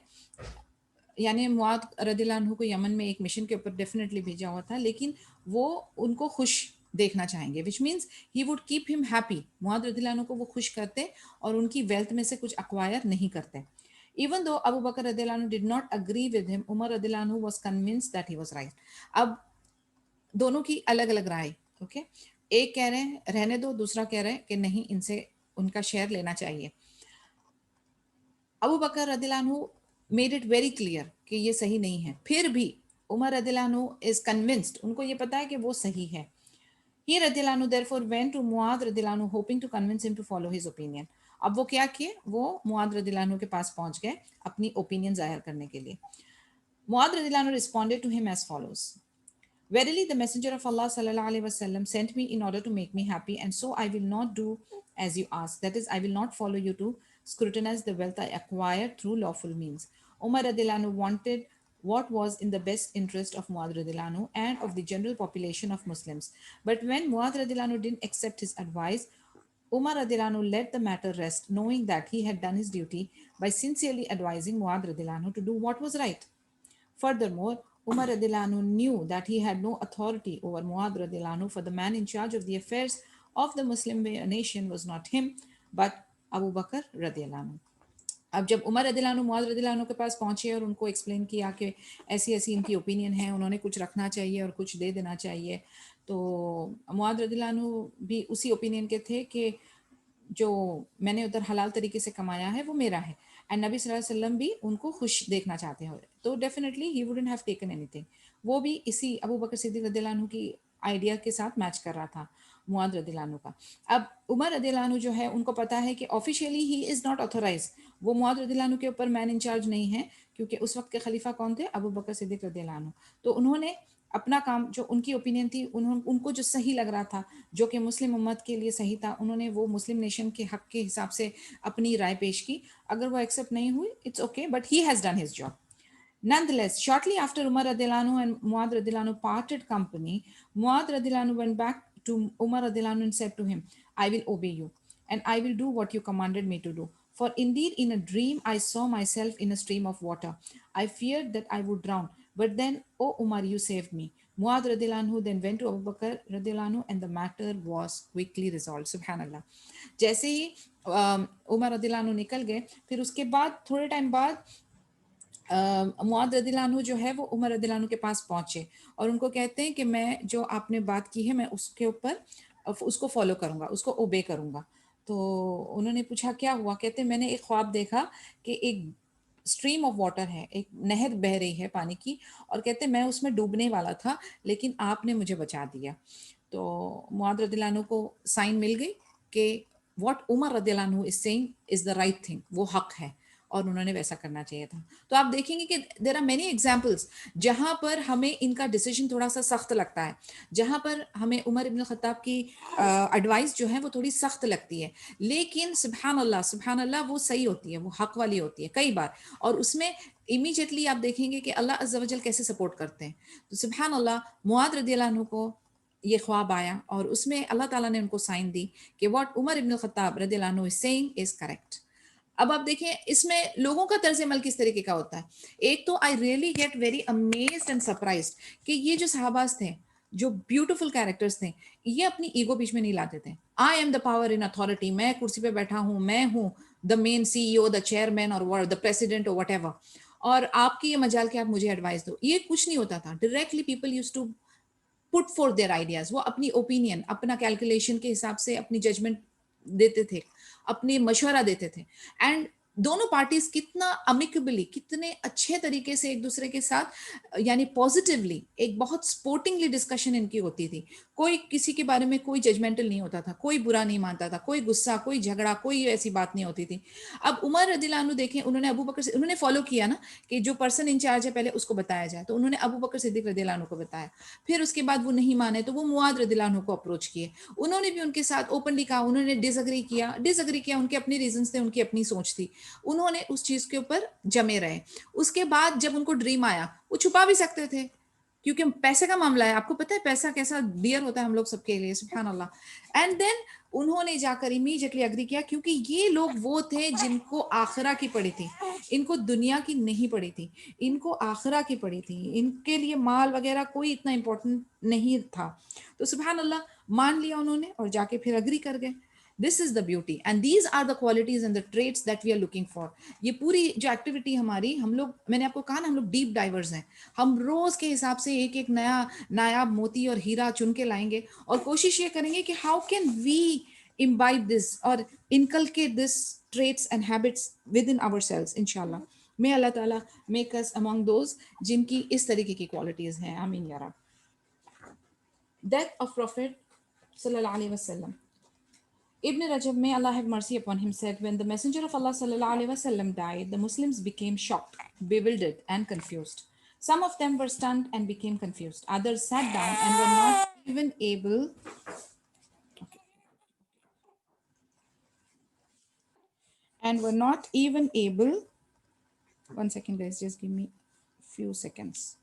यानी मुआद रदियल्लाहु अन्हु को यमन में एक मिशन के ऊपर डेफिनेटली भेजा हुआ था, लेकिन वो उनको खुश देखना चाहेंगे, which means he would keep him happy. Muadh रदियल्लाहु अन्हु को वो खुश करते और उनकी वेल्थ में से कुछ अक्वायर नहीं करते। इवन दो अबू बकर रदियल्लाहु अन्हु did not agree with him, Umar रदियल्लाहु अन्हु was convinced that he was right. अब दोनों की अलग अलग राय, ओके। एक कह रहे हैं रहने दो, दूसरा कह रहे हैं कि नहीं, इनसे उनका शेयर लेना चाहिए। अबू बकर रदियल्लाहु अन्हु मेड इट वेरी क्लियर कि ये सही नहीं है, फिर भी उमर रदियल्लाहु अन्हु इज कन्विंस्ड, उनको ये पता है कि वो सही है। ही रदियल्लाहु अन्हु therefore went to मुआद रदियल्लाहु अन्हु hoping to convince him to follow his opinion। अब वो क्या किए, वो मुआद रदियल्लाहु अन्हु के पास पहुंच गए अपनी ओपिनियन जाहिर करने के लिए। मुआद रदियल्लाहु अन्हु responded to him as follows: Verily, the Messenger of Allah sallallahu alaihi wasallam sent me in order to make me happy, and so I will not do as you ask. That is, I will not follow you to scrutinize the wealth I acquired through lawful means. Umar radiallahu anhu wanted what was in the best interest of Muad radiallahu anhu and of the general population of Muslims. But when Muad radiallahu anhu didn't accept his advice, Umar radiallahu anhu let the matter rest, knowing that he had done his duty by sincerely advising Muad radiallahu anhu to do what was right. Furthermore, Umar radiallahu anhu knew that he had no authority over Muad radiallahu anhu, for the man in charge of the affairs of the Muslim nation was not him, but Abu Bakr radiallahu anhu. अब जब उमर रदियल्लाहु अन्हु मुआद रदियल्लाहु अन्हु के पास पहुंचे और उनको एक्सप्लेन किया कि ऐसी ऐसी इनकी ओपिनियन है, उन्होंने कुछ रखना चाहिए और कुछ दे देना चाहिए, तो मुआद रदियल्लाहु अन्हु भी उसी ओपिनियन के थे कि जो मैंने उधर हलाल तरीके से कमाया है वो मेरा है, एंड नबी सल्लल्लाहु अलैहि वसल्लम भी उनको खुश देखना चाहते हैं, तो definitely he wouldn't have taken anything. वो भी इसी अबू बकर सिद्दीक रदियल्लाहु अन्हु की आइडिया के साथ मैच कर रहा था मुआद रदियल्लाहु अन्हु का। अब उमर रदियल्लाहु अन्हु जो है उनको पता है कि officially he is not authorize, वो मुआद रदियल्लाहु अन्हु के ऊपर मैन इन चार्ज नहीं है, क्योंकि उस वक्त के खलीफा कौन थे, अबू बकर सिद्दीक रदियल्लाहु अन्हु। तो उन्होंने अपना काम, जो उनकी ओपिनियन थी, उनको जो सही लग रहा था, जो कि मुस्लिम उम्मत के लिए सही था, उन्होंने वो मुस्लिम नेशन के हक के हिसाब से अपनी राय पेश की। अगर वो एक्सेप्ट नहीं हुई, it's okay, but he has done his job. Nonetheless, shortly after Umar radiallahu anhu and Muad radiallahu anhu parted company, Muad radiallahu anhu went back to Umar radiallahu anhu and said to him, I will obey you, and I will do what you commanded me to do. For indeed, in a dream, I saw myself in a stream of water. I feared that I would drown, but then, O Umar, you saved me. Muad radiallahu anhu then went to Abu Bakr radiallahu anhu, and the matter was quickly resolved. Subhanallah. जैसे ही उमर रदियल्लाहु अन्हु निकल गए, फिर उसके बाद थोड़े time बाद मुआद रदियल्लाहु अन्हु जो है वो उमर रदियल्लाहु अन्हु के पास पहुंचे और उनको कहते हैं कि मैं जो आपने बात की है मैं उसके ऊपर उसको फॉलो करूंगा, उसको ओबे करूंगा। तो उन्होंने पूछा क्या हुआ, कहते हैं मैंने एक ख्वाब देखा कि एक स्ट्रीम ऑफ वाटर है, एक नहर बह रही है पानी की, और कहते हैं मैं उसमें डूबने वाला था लेकिन आपने मुझे बचा दिया। तो मुआद रदियल्लाहु अन्हु को साइन मिल गई कि व्हाट उमर रदियल्लाहु अन्हु is saying is the right thing, वो हक है और उन्होंने वैसा करना चाहिए था। तो आप देखेंगे कि देयर आर मेनी एग्जांपल्स जहां पर हमें इनका डिसीजन थोड़ा सा सख्त लगता है, जहां पर हमें उमर इब्न खत्ताब की एडवाइस जो है वो थोड़ी सख्त लगती है, लेकिन सुभान अल्लाह वो सही होती है, वो हक वाली होती है कई बार, और उसमें इमीडिएटली आप देखेंगे कि अल्लाह अज़्ज़ा वजल कैसे सपोर्ट करते हैं। तो सुभान अल्लाह, मुआद रदियल्लाहु अन्हु को ये ख्वाब आया और उसमें अल्लाह ताला ने उनको साइन दी कि व्हाट उमर इब्न खत्ताब रदियल्लाहु अन्हु इज सेइंग इज करेक्ट। अब आप देखिए इसमें लोगों का तर्ज अमल किस तरीके का होता है। एक तो I really get very amazed and surprised कि ये जो सहाबाज थे, जो ब्यूटीफुल कैरेक्टर्स थे, ये अपनी ईगो बीच में नहीं लाते थे। I am the power in authority, मैं कुर्सी पे बैठा हूं, मैं हूं the main CEO, the chairman और द प्रेसिडेंट और वट, और आपकी ये मजाल कि आप मुझे एडवाइस दो, ये कुछ नहीं होता था। Directly people use to put for their ideas, वो अपनी ओपिनियन, अपना कैलकुलेशन के हिसाब से अपनी जजमेंट देते थे, अपनी मशवरा देते थे। एंड दोनों पार्टीज कितना अमिकेबली, कितने अच्छे तरीके से एक दूसरे के साथ यानी पॉजिटिवली, एक बहुत स्पोर्टिंगली डिस्कशन इनकी होती थी। कोई किसी के बारे में कोई जजमेंटल नहीं होता था, कोई बुरा नहीं मानता था, कोई गुस्सा, कोई झगड़ा, कोई ऐसी बात नहीं होती थी। अब उमर रदियल्लाहु अन्हु देखें, उन्होंने अबू बकर से उन्होंने फॉलो किया ना कि जो पर्सन इंचार्ज है पहले उसको बताया जाए, तो उन्होंने अबू बकर सिद्दीक रदियल्लाहु अन्हु को बताया। फिर उसके बाद वो नहीं माने तो वो मुआद रदियल्लाहु अन्हु को अप्रोच किए, उन्होंने भी उनके साथ ओपनली कहा, उन्होंने डिसएग्री किया, उनके अपनी रीजंस थे, उनकी अपनी सोच थी, उन्होंने उस चीज के ऊपर जमे रहे। उसके बाद जब उनको ड्रीम आया, वो छुपा भी सकते थे क्योंकि पैसे का मामला है, आपको पता है पैसा कैसा डियर होता है हम लोग सबके लिए, सुभान अल्लाह। एंड देन उन्होंने जाकर इमीडिएटली एग्री किया, क्योंकि ये लोग वो थे जिनको आखिरा की पड़ी थी, इनको दुनिया की नहीं पड़ी थी, इनको आखिरा की पड़ी थी, इनके लिए माल वगैरह कोई इतना इंपॉर्टेंट नहीं था। तो सुभान अल्लाह, मान लिया उन्होंने और जाके फिर एग्री कर गए। This is the beauty and these are the qualities and the traits that we are looking for. ये पूरी जो एक्टिविटी हमारी, हम लोग, मैंने आपको कहा ना, हम लोग डीप डाइवर्स हैं। हम रोज के हिसाब से एक एक नया नायाब मोती और हीरा चुन के लाएंगे और कोशिश ये करेंगे कि how can we imbibe this or inculcate this traits and habits within ourselves, inshallah. May Allah Ta'ala make us among those जिनकी इस तरीके की qualities हैं, आमीन या रब। Death of Prophet sallallahu alaihi wasallam. Ibn Rajab, may Allah have mercy upon him, said, when the Messenger of Allah sallallahu alaihi wasallam died, the Muslims became shocked, bewildered, and confused. Some of them were stunned and became confused. Others sat down and were not even able one second guys, just give me few seconds.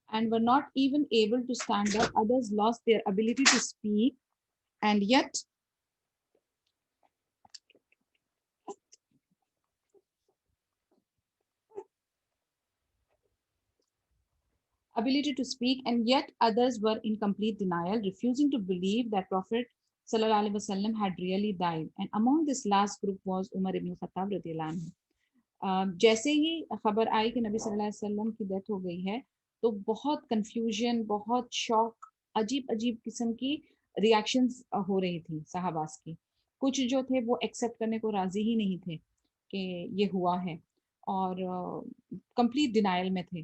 And were not even able to stand up. Others lost their ability to speak, and yet others were in complete denial, refusing to believe that Prophet sallallahu alaihi wasallam had really died. And among this last group was Umar ibn Khattab radhiyallahu anhu. जैसे ही खबर आई कि नबी सल्लल्लाहु अलैहि वसल्लम की death हो गई है, तो बहुत कंफ्यूजन, बहुत शॉक, अजीब अजीब किस्म की रिएक्शंस हो रही थी सहाबास की। कुछ जो थे वो एक्सेप्ट करने को राजी ही नहीं थे कि ये हुआ है, और कंप्लीट डिनायल में थे।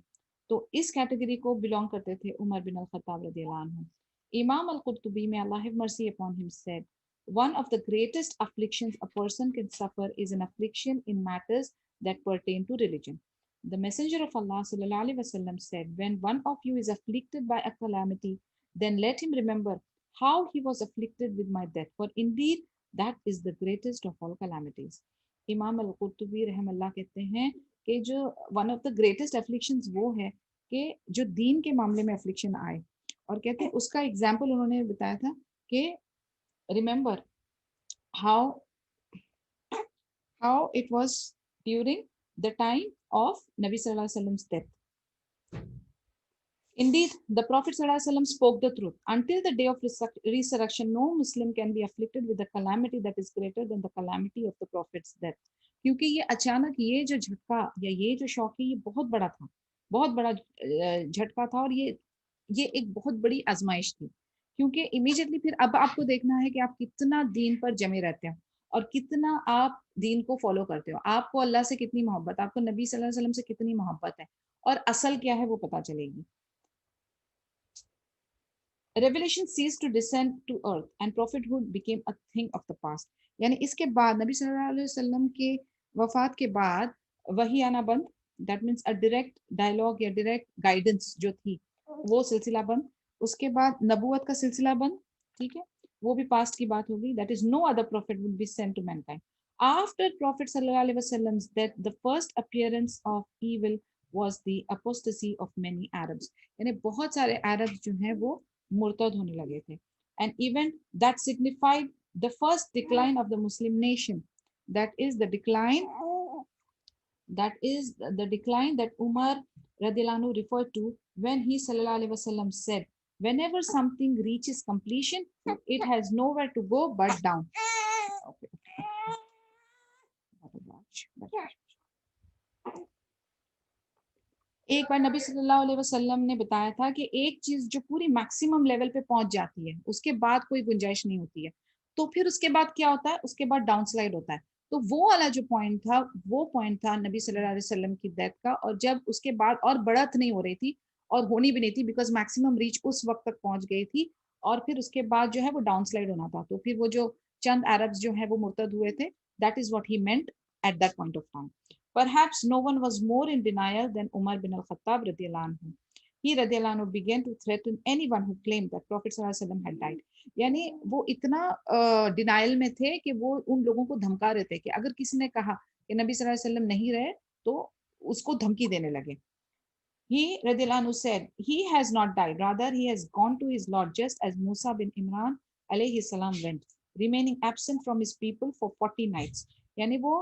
तो इस कैटेगरी को बिलोंग करते थे उमर बिन अल खत्ताब रदियल्लाहु अन्हु। इमाम अल कुर्तुबी, में Allah have mercy upon him, said, one of the greatest afflictions a person can suffer is an affliction in matters that pertain to religion. The Messenger of Allah sallallahu alaihi wasallam said, when one of you is afflicted by a calamity, then let him remember how he was afflicted with my death, for indeed that is the greatest of all calamities. इमाम al Qurtubi रहमल्लाह कहते हैं कि जो one of the greatest afflictions वो है कि जो दीन के मामले में एफ्लिक्शन आए, और कहते हैं उसका एग्जाम्पल उन्होंने बताया था कि remember how it was during the time of Nabi Sallallahu Alaihi Wasallam's death. Indeed, the Prophet Sallallahu Alaihi Wasallam spoke the truth. Until the day of resurrection, no Muslim can be afflicted with a calamity that is greater than the calamity of the Prophet's death. क्योंकि ये अचानक ये जो झटका या ये जो शौक है, ये बहुत बड़ा था, बहुत बड़ा झटका था, और ये एक बहुत बड़ी आजमाइश थी। क्योंकि इमीडिएटली फिर अब आपको देखना है कि आप कितना दीन पर जमे रहते हो और कितना आप दीन को फॉलो करते हो, आपको अल्लाह से कितनी मोहब्बत, आपको नबी सल्लल्लाहु अलैहि वसल्लम से कितनी मोहब्बत है, और असल क्या है वो पता चलेगी। Revelation ceased to descend to earth and prophethood became a thing of the past. यानी इसके बाद नबी सल्लल्लाहु अलैहि वसल्लम के वफात के बाद वही आना बंद, that means a direct dialogue या डायरेक्ट गाइडेंस जो थी वो सिलसिला बंद। उसके बाद नबूवत का सिलसिला बंद, ठीक है, वो भी पास्ट की बात होगी। That is no other prophet would be sent to mankind after prophet सल्लल्लाहु अलैहि वसल्लम's death. The first appearance of evil was the apostasy of many Arabs. यानी बहुत सारे अरब जो हैं वो मुर्तद होने लगे थे। An event that signified the first decline of the Muslim nation. That is the decline that Umar radiallahu anhu referred to when he sallallahu alaihi wasallam said, whenever something reaches completion, it has nowhere to go but down. Okay. एक बार नबी सल्लल्लाहु अलैहि वसल्लम ने बताया था कि एक चीज जो पूरी मैक्सिमम लेवल पे पहुंच जाती है उसके बाद कोई गुंजाइश नहीं होती है, तो फिर उसके बाद क्या होता है, उसके बाद डाउनस्लाइड होता है। तो वो वाला जो पॉइंट था, वो पॉइंट था नबी सल्लल्लाहु अलैहि वसल्लम की डेथ का, और जब उसके बाद और बढ़त नहीं हो रही थी और होनी भी नहीं थी, बिकॉज मैक्सिमम रीच उस वक्त तक पहुंच गई थी, और फिर उसके बाद जो है वो डाउनस्लाइड होना था। तो फिर वो जो चंद अरब्स जो है वो मुर्तद हुए थे, that is what he meant at that point of time. Perhaps no one was more in denial than Umar bin al-Khattab radiallahu anhu. He radiallahu anhu began to threaten anyone who claimed that Prophet sallallahu alaihi wasallam had died. यानी वो इतना denial में थे कि वो उन लोगों को धमका रहे थे कि अगर किसी ने कहा कि नबी सल्लल्लाहु अलैहि वसल्लम नहीं रहे तो उसको धमकी देने लगे। He radiallahu anhu said, he has not died, rather he has gone to his Lord just as Musa bin Imran alayhi salam went, remaining absent from his people for 40 nights. यानी वो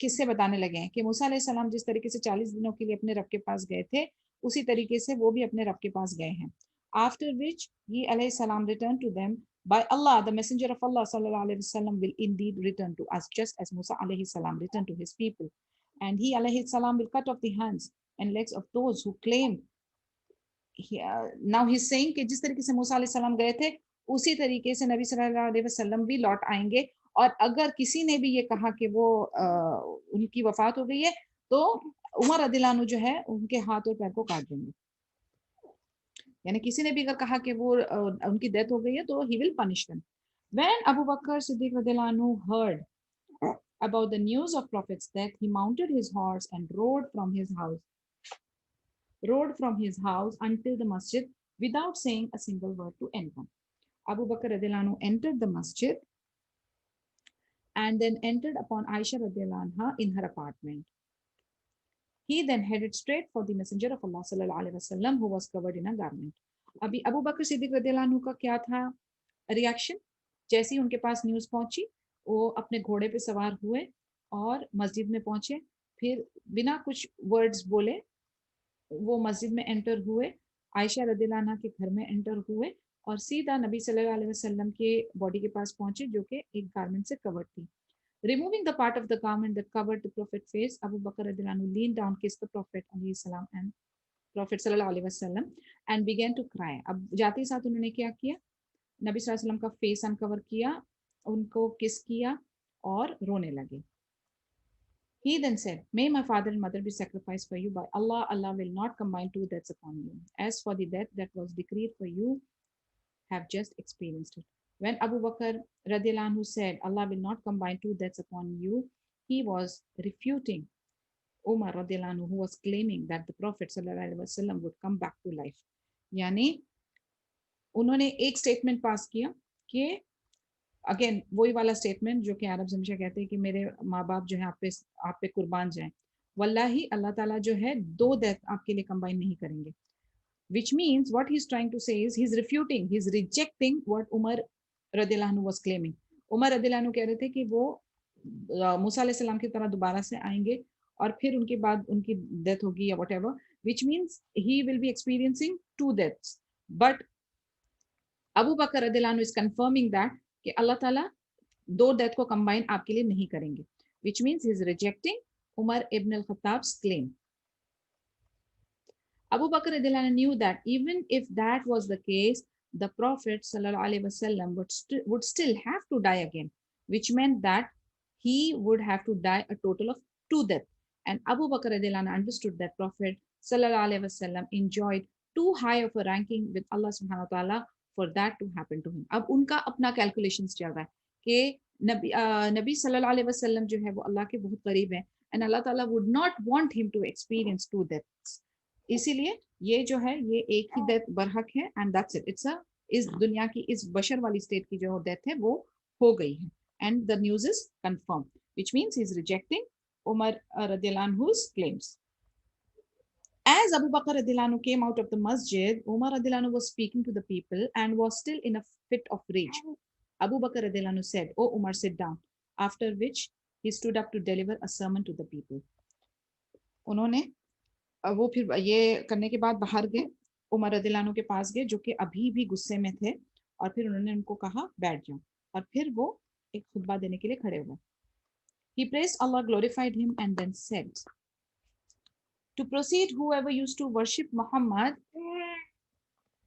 किससे बताने लगे हैं कि मूसा अलैहि सलाम जिस तरीके से 40 दिनों के लिए अपने रब के पास गए थे, उसी तरीके से वो भी अपने रब के पास गए हैं। After which he alayhi salam returned to them, by Allah, the messenger of Allah sallallahu alaihi wasallam will indeed return to us, just as Musa alayhi salam returned to his people, and he alayhi salam will cut off the hands and legs of those who claim। Now he saying कि जिस तरीके से मूसा अलैहि सलाम गए थे, उसी तरीके से नबी सल्लल्लाहु अलैहि वसल्लम भी लौट आएंगे, और अगर किसी ने भी ये कहा कि वो उनकी वफात हो गई है, तो उमर रदियल्लाहु जो है उनके हाथ और पैर को काट देंगे। यानी किसी ने भी अगर कहा कि वो उनकी डेथ हो गई है तो he will punish them. When Abu Bakr Siddiq radiallahu anhu heard about the news of Prophet's death, he mounted his horse and rode from his house until the masjid without saying a single word to anyone. Abu Bakr radiallahu anhu entered the masjid and then entered upon Aisha radiallahu anha in her apartment. He then headed straight for the Messenger of Allah sallallahu alaihi wasallam, who was covered in a garment. अभी अबू बकर सिद्दीक रदियल्लाहु अन्हु का क्या था reaction? जैसे ही उनके पास news पहुंची, वो अपने घोड़े पे सवार हुए और मस्जिद में पहुंचे। फिर बिना कुछ वर्ड्स बोले वो मस्जिद में एंटर हुए, आयशा रदियल्लाहु अन्हा के घर में एंटर हुए और सीधा नबी सल्लल्लाहु अलैहि वसल्लम के बॉडी के पास पहुंचे, जो कि एक गारमेंट से कवर्ड थी। Removing the part of the garment that covered the Prophet's face, Abu Bakr radiallahu anhu leaned down, kissed the Prophet alayhi salam and Prophet sallallahu alaihi wasallam and began to cry. अब जाते ही साथ उन्होंने क्या किया? नबी सल्लल्लाहु अलैहि वसल्लम का फेस अनकवर किया, उनको किस किया और रोने लगे। He then said, may my father and mother be sacrificed for you by Allah. Allah will not combine two deaths upon you. As for the death that was decreed for you, have just experienced it. When Abu Bakr radiallahu anhu said, Allah will not combine two deaths upon you, he was refuting Umar radiallahu anhu, who was claiming that the Prophet sallallahu alaihi wasallam would come back to life. यानी उन्होंने एक statement pass किया कि again वही वाला statement जो कि अरब हमेशा कहते हैं कि मेरे माँ बाप जो है आप पे कुर्बान जाएं, वल्लाही अल्लाह ताला जो है दो डेथ आपके लिए कंबाइन नहीं करेंगे। which means what he's trying to say is he's rejecting what Umar radiallahu anhu was claiming. Umar रदियल्लाहु अन्हु कह रहे थे कि वो मूसा अलैहि सलाम की तरह दोबारा से आएंगे और फिर उनके बाद उनकी डेथ होगी या whatever, which means he will be experiencing two deaths. But Abu Bakr रदियल्लाहु अन्हु is confirming that कि अल्लाह ताला दो डेथ को कंबाइन आपके लिए नहीं करेंगे, which means he is rejecting Umar ibn al-Khattab's claim. Abu Bakr knew that even if that was the case, the Prophet ﷺ would still have to die again, which meant that he would have to die a total of two deaths. And Abu Bakr understood that Prophet ﷺ enjoyed too high of a ranking with Allah subhanahu wa ta'ala for that to happen to him. अब उनका अपना calculations चल रहा है कि नबी सल्लल्लाहु अलैहि वसल्लम जो है वो अल्लाह के बहुत करीब हैं, and Allah Ta'ala would not want him to experience two deaths. इसीलिए ये जो है ये एक ही डेथ बरहक है, and that's it. It's a इस दुनिया की इस बशर वाली स्टेट की जो डेथ है वो हो गई है, and the news is confirm, which means he is rejecting Umar रदियल्लाहु अन्हु's claims. As Abu Bakr radiallahu anhu came out of the masjid, Umar radiallahu anhu was speaking to the people and was still in a fit of rage. Abu Bakr radiallahu anhu said, "Oh Umar, sit down." After which he stood up to deliver a sermon to the people. उन्होंने वो फिर ये करने के बाद बाहर गए, उमर रदियल्लाहु के पास गए जो कि अभी भी गुस्से में थे, और फिर उन्होंने उनको कहा बैठ जाओ, और फिर वो एक खुतबा देने के लिए खड़े हुए। He praised Allah, glorified him, and then said, To proceed, whoever used to worship Muhammad,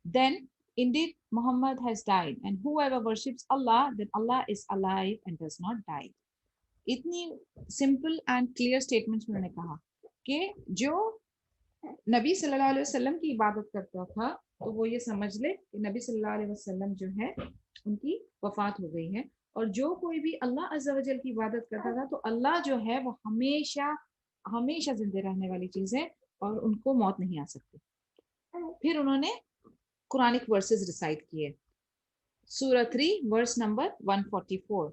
then indeed Muhammad has died, and whoever worships Allah, then Allah is alive and does not die. इतनी simple and clear statements उन्होंने कहा कि जो नबी सल्लल्लाहु अलैहि वसल्लम की इबादत करता था तो वो ये समझ ले कि नबी सल्लल्लाहु अलैहि वसल्लम जो है उनकी वफात हो गई है, और जो कोई भी अल्लाह अज़्ज़ा वजल की इबादत करता था तो अल्लाह जो है वो हमेशा हमेशा जिंदे रहने वाली चीज है और उनको मौत नहीं आ सकती। फिर उन्होंने कुरानिक वर्सेस रिसाइट किए। सूरह 3 verse number 144।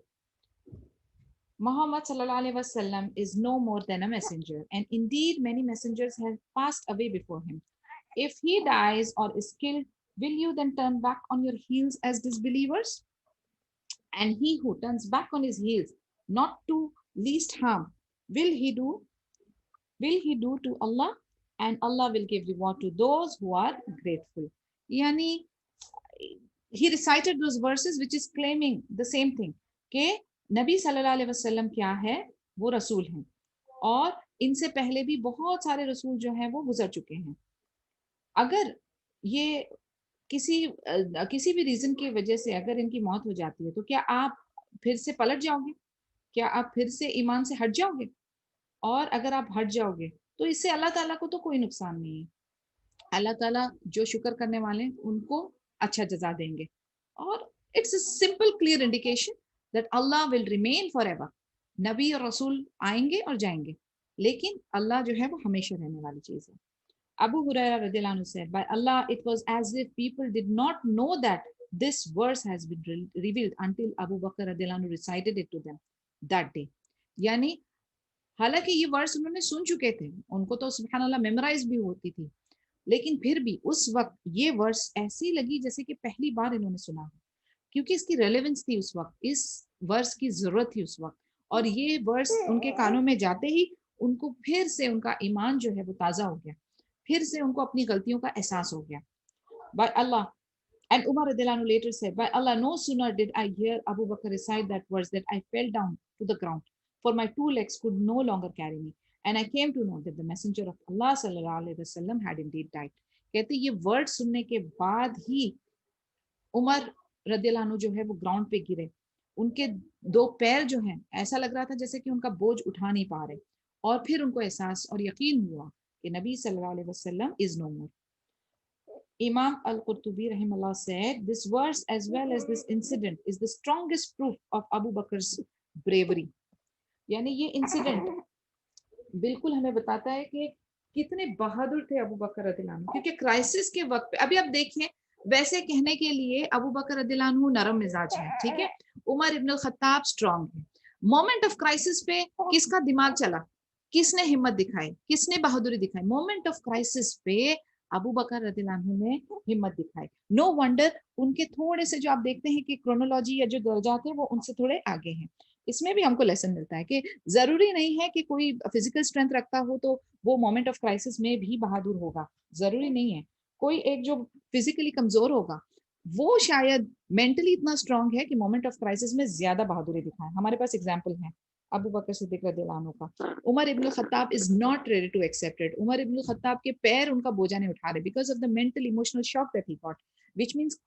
Muhammad sallallahu alaihi wasallam is no more than a messenger, and indeed many messengers have passed away before him. If he dies or is killed, will you then turn back on your heels as disbelievers? And he who turns back on his heels, not to least harm, will he do to Allah, and Allah will give reward to those who are grateful. Yani, he recited those verses which is claiming the same thing कि नबी सल्लल्लाहु अलैहि वसल्लम क्या है, वो रसूल हैं, और इनसे पहले भी बहुत सारे रसूल जो हैं वो गुजर चुके हैं। अगर ये किसी भी रीजन की वजह से अगर इनकी मौत हो जाती है तो क्या आप फिर से पलट जाओगे? क्या आप फिर से ईमान से हट जाओगे? और अगर आप हट जाओगे तो इससे अल्लाह ताला को तो कोई नुकसान नहीं है। अल्लाह ताला जो शुक्र करने वाले हैं उनको अच्छा जजा देंगे, और it's a simple clear indication that Allah will remain forever. नबी और रसूल आएंगे और जाएंगे, लेकिन अल्लाह जो है वो हमेशा रहने वाली चीज है। Abu Hurairah radiallahu anhu said, by Allah, it was as if people did not know that this verse has been revealed until Abu Bakr radiallahu anhu recited it to them that day. यानी हालांकि ये verse उन्होंने सुन चुके थे, उनको तो सुभान अल्लाह memorise भी होती थी, लेकिन फिर भी उस वक्त ये वर्स ऐसी लगी जैसे कि पहली बार इन्होंने सुना हो, क्योंकि इसकी रेलेवेंस थी उस वक्त, इस वर्स की जरूरत थी उस वक्त, और ये वर्स उनके कानों में जाते ही उनको फिर से उनका ईमान जो है वो ताजा हो गया, फिर से उनको अपनी गलतियों का एहसास हो गया। By Allah, and Umar radiallahu anhu later said, by Allah, no sooner did I hear Abu Bakr recite that verse that I fell down to the ground, for my two legs could no longer carry me, and I came to know that the messenger of Allah sallallahu alaihi wasallam had indeed died. कहते ये word सुनने के बाद ही उमर रदियल्लाहु अन्हु जो है वो ग्राउंड पे गिरे, उनके दो पैर जो हैं ऐसा लग रहा था जैसे कि उनका बोझ उठा नहीं पा रहे, और फिर उनको एहसास और यकीन हुआ कि नबी सल्लल्लाहु अलैहि वसल्लम is no more. Imam al-Qurtubi rahimahullah said, this verse as well as this incident is the strongest proof of Abu Bakr's bravery. यानी ये इंसिडेंट बिल्कुल हमें बताता है कि कितने बहादुर थे अबू बकर रदियल्लाहु अन्हु, क्योंकि क्राइसिस के वक्त पे अभी आप देखें, वैसे कहने के लिए अबू बकर रदियल्लाहु अन्हु नरम मिजाज है, ठीक है, उमर इब्न खत्ताब स्ट्रांग है, मोमेंट ऑफ क्राइसिस पे किसका दिमाग चला, किसने हिम्मत दिखाई, किसने बहादुरी दिखाई? मोमेंट ऑफ क्राइसिस पे अबू बकर रदियल्लाहु अन्हु ने हिम्मत दिखाई। नो वंडर उनके थोड़े से जो आप देखते हैं कि क्रोनोलॉजी या जो दर्जात है वो उनसे थोड़े आगे हैं। इसमें भी हमको लेसन मिलता है कि जरूरी नहीं है कि कोई फिजिकल स्ट्रेंथ रखता हो तो वो मोमेंट ऑफ क्राइसिस में भी बहादुर होगा, जरूरी नहीं है। कोई एक जो फिजिकली कमजोर होगा वो शायद मेंटली इतना स्ट्रांग है कि मोमेंट ऑफ क्राइसिस में ज्यादा बहादुरी दिखाए। हमारे पास एग्जाम्पल है अबू बकर सिद्दीक रदियल्लाहु अन्हु का। Umar ibn Khattab is not ready to accept it. Umar ibn Khattab के पैर उनका बोझा नहीं उठा रहे because of the mental emotional shock that he got, which means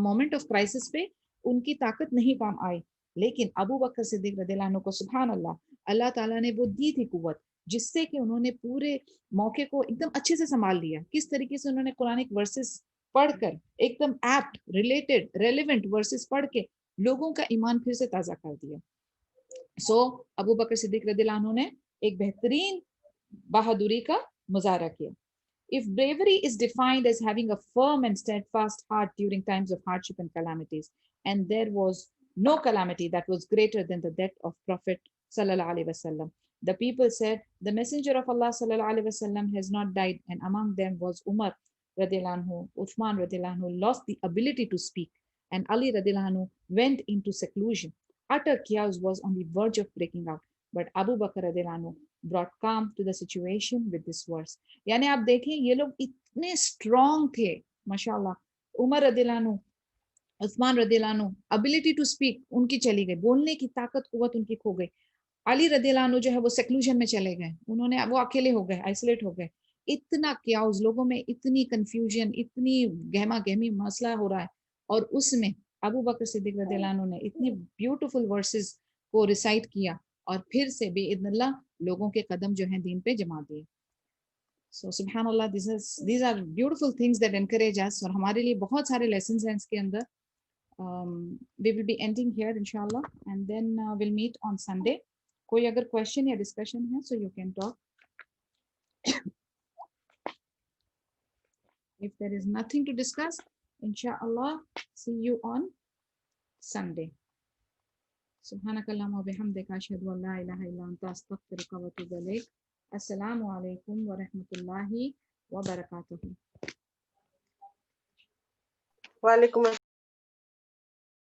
moment of crisis पे उनकी ताकत नहीं काम आई। लेकिन अबू बकर सिद्दीक रदियल्लाहु अन्हु को सुभान अल्लाह, अल्लाह ताला ने वो दी थी कुव्वत जिससे कि उन्होंने पूरे मौके को एकदम अच्छे से संभाल लिया। किस तरीके से उन्होंने कुरानिक वर्सेस पढ़कर एकदम एप्ट रिलेटेड रेलेवेंट वर्सेस पढ़ के लोगों का ईमान फिर से ताजा कर दिया। सो अबू बकर सिद्दीक रदियल्लाहु अन्हु ने एक बेहतरीन बहादुरी का मुजाहरा किया। If bravery is defined as having a firm and steadfast heart during times of hardship and calamities, and there was no calamity that was greater than the death of Prophet sallallahu alaihi wasallam, the people said, the messenger of Allah sallallahu alaihi wasallam has not died, and among them was Umar radiallahu anhu. Uthman radiallahu anhu lost the ability to speak, and Ali radiallahu anhu went into seclusion. Utter chaos was on the verge of breaking out, but Abu Bakr radiallahu anhu brought calm to the situation with this verse. यानी आप देखें ये लोग इतने strong थे माशाल्लाह। उमर रदियल्लाहु अन्हु, उस्मान रदियल्लाहु अन्हु, एबिलिटी टू स्पीक उनकी चली गई, बोलने की ताकत कुव्वत उनकी खो गई। अली रदियल्लाहु अन्हु जो है वो सेक्लूजन में चले गए, उन्होंने वो अकेले हो गए, आइसोलेट हो गए। इतना क्याउस, लोगों में इतनी कंफ्यूजन, इतनी गहमा गहमी मसला हो रहा है, और उसमें अबू बकर सिद्दीक रज़ियल्लाहु अन्हु ने इतनी ब्यूटीफुल वर्सेस को रिसाइट किया और फिर से बेइज़्निल्लाह लोगों के कदम जो हैं दीन पे जमा दिए। सो सुब्हानअल्लाह, these are beautiful things that encourage us, और हमारे लिए बहुत सारे lessons हैं इसके अंदर। We will be ending here inshallah, and then we'll meet on Sunday. कोई अगर question या discussion है so you can talk. If there is nothing to discuss, inshallah, see you on Sunday. Subhanakallahumma wa bihamdika ashhadu an la ilaha illa anta astaghfiruka wa atubu ilayk. Assalamu alaikum wa rahmatullahi wa barakatuh. वालेकुम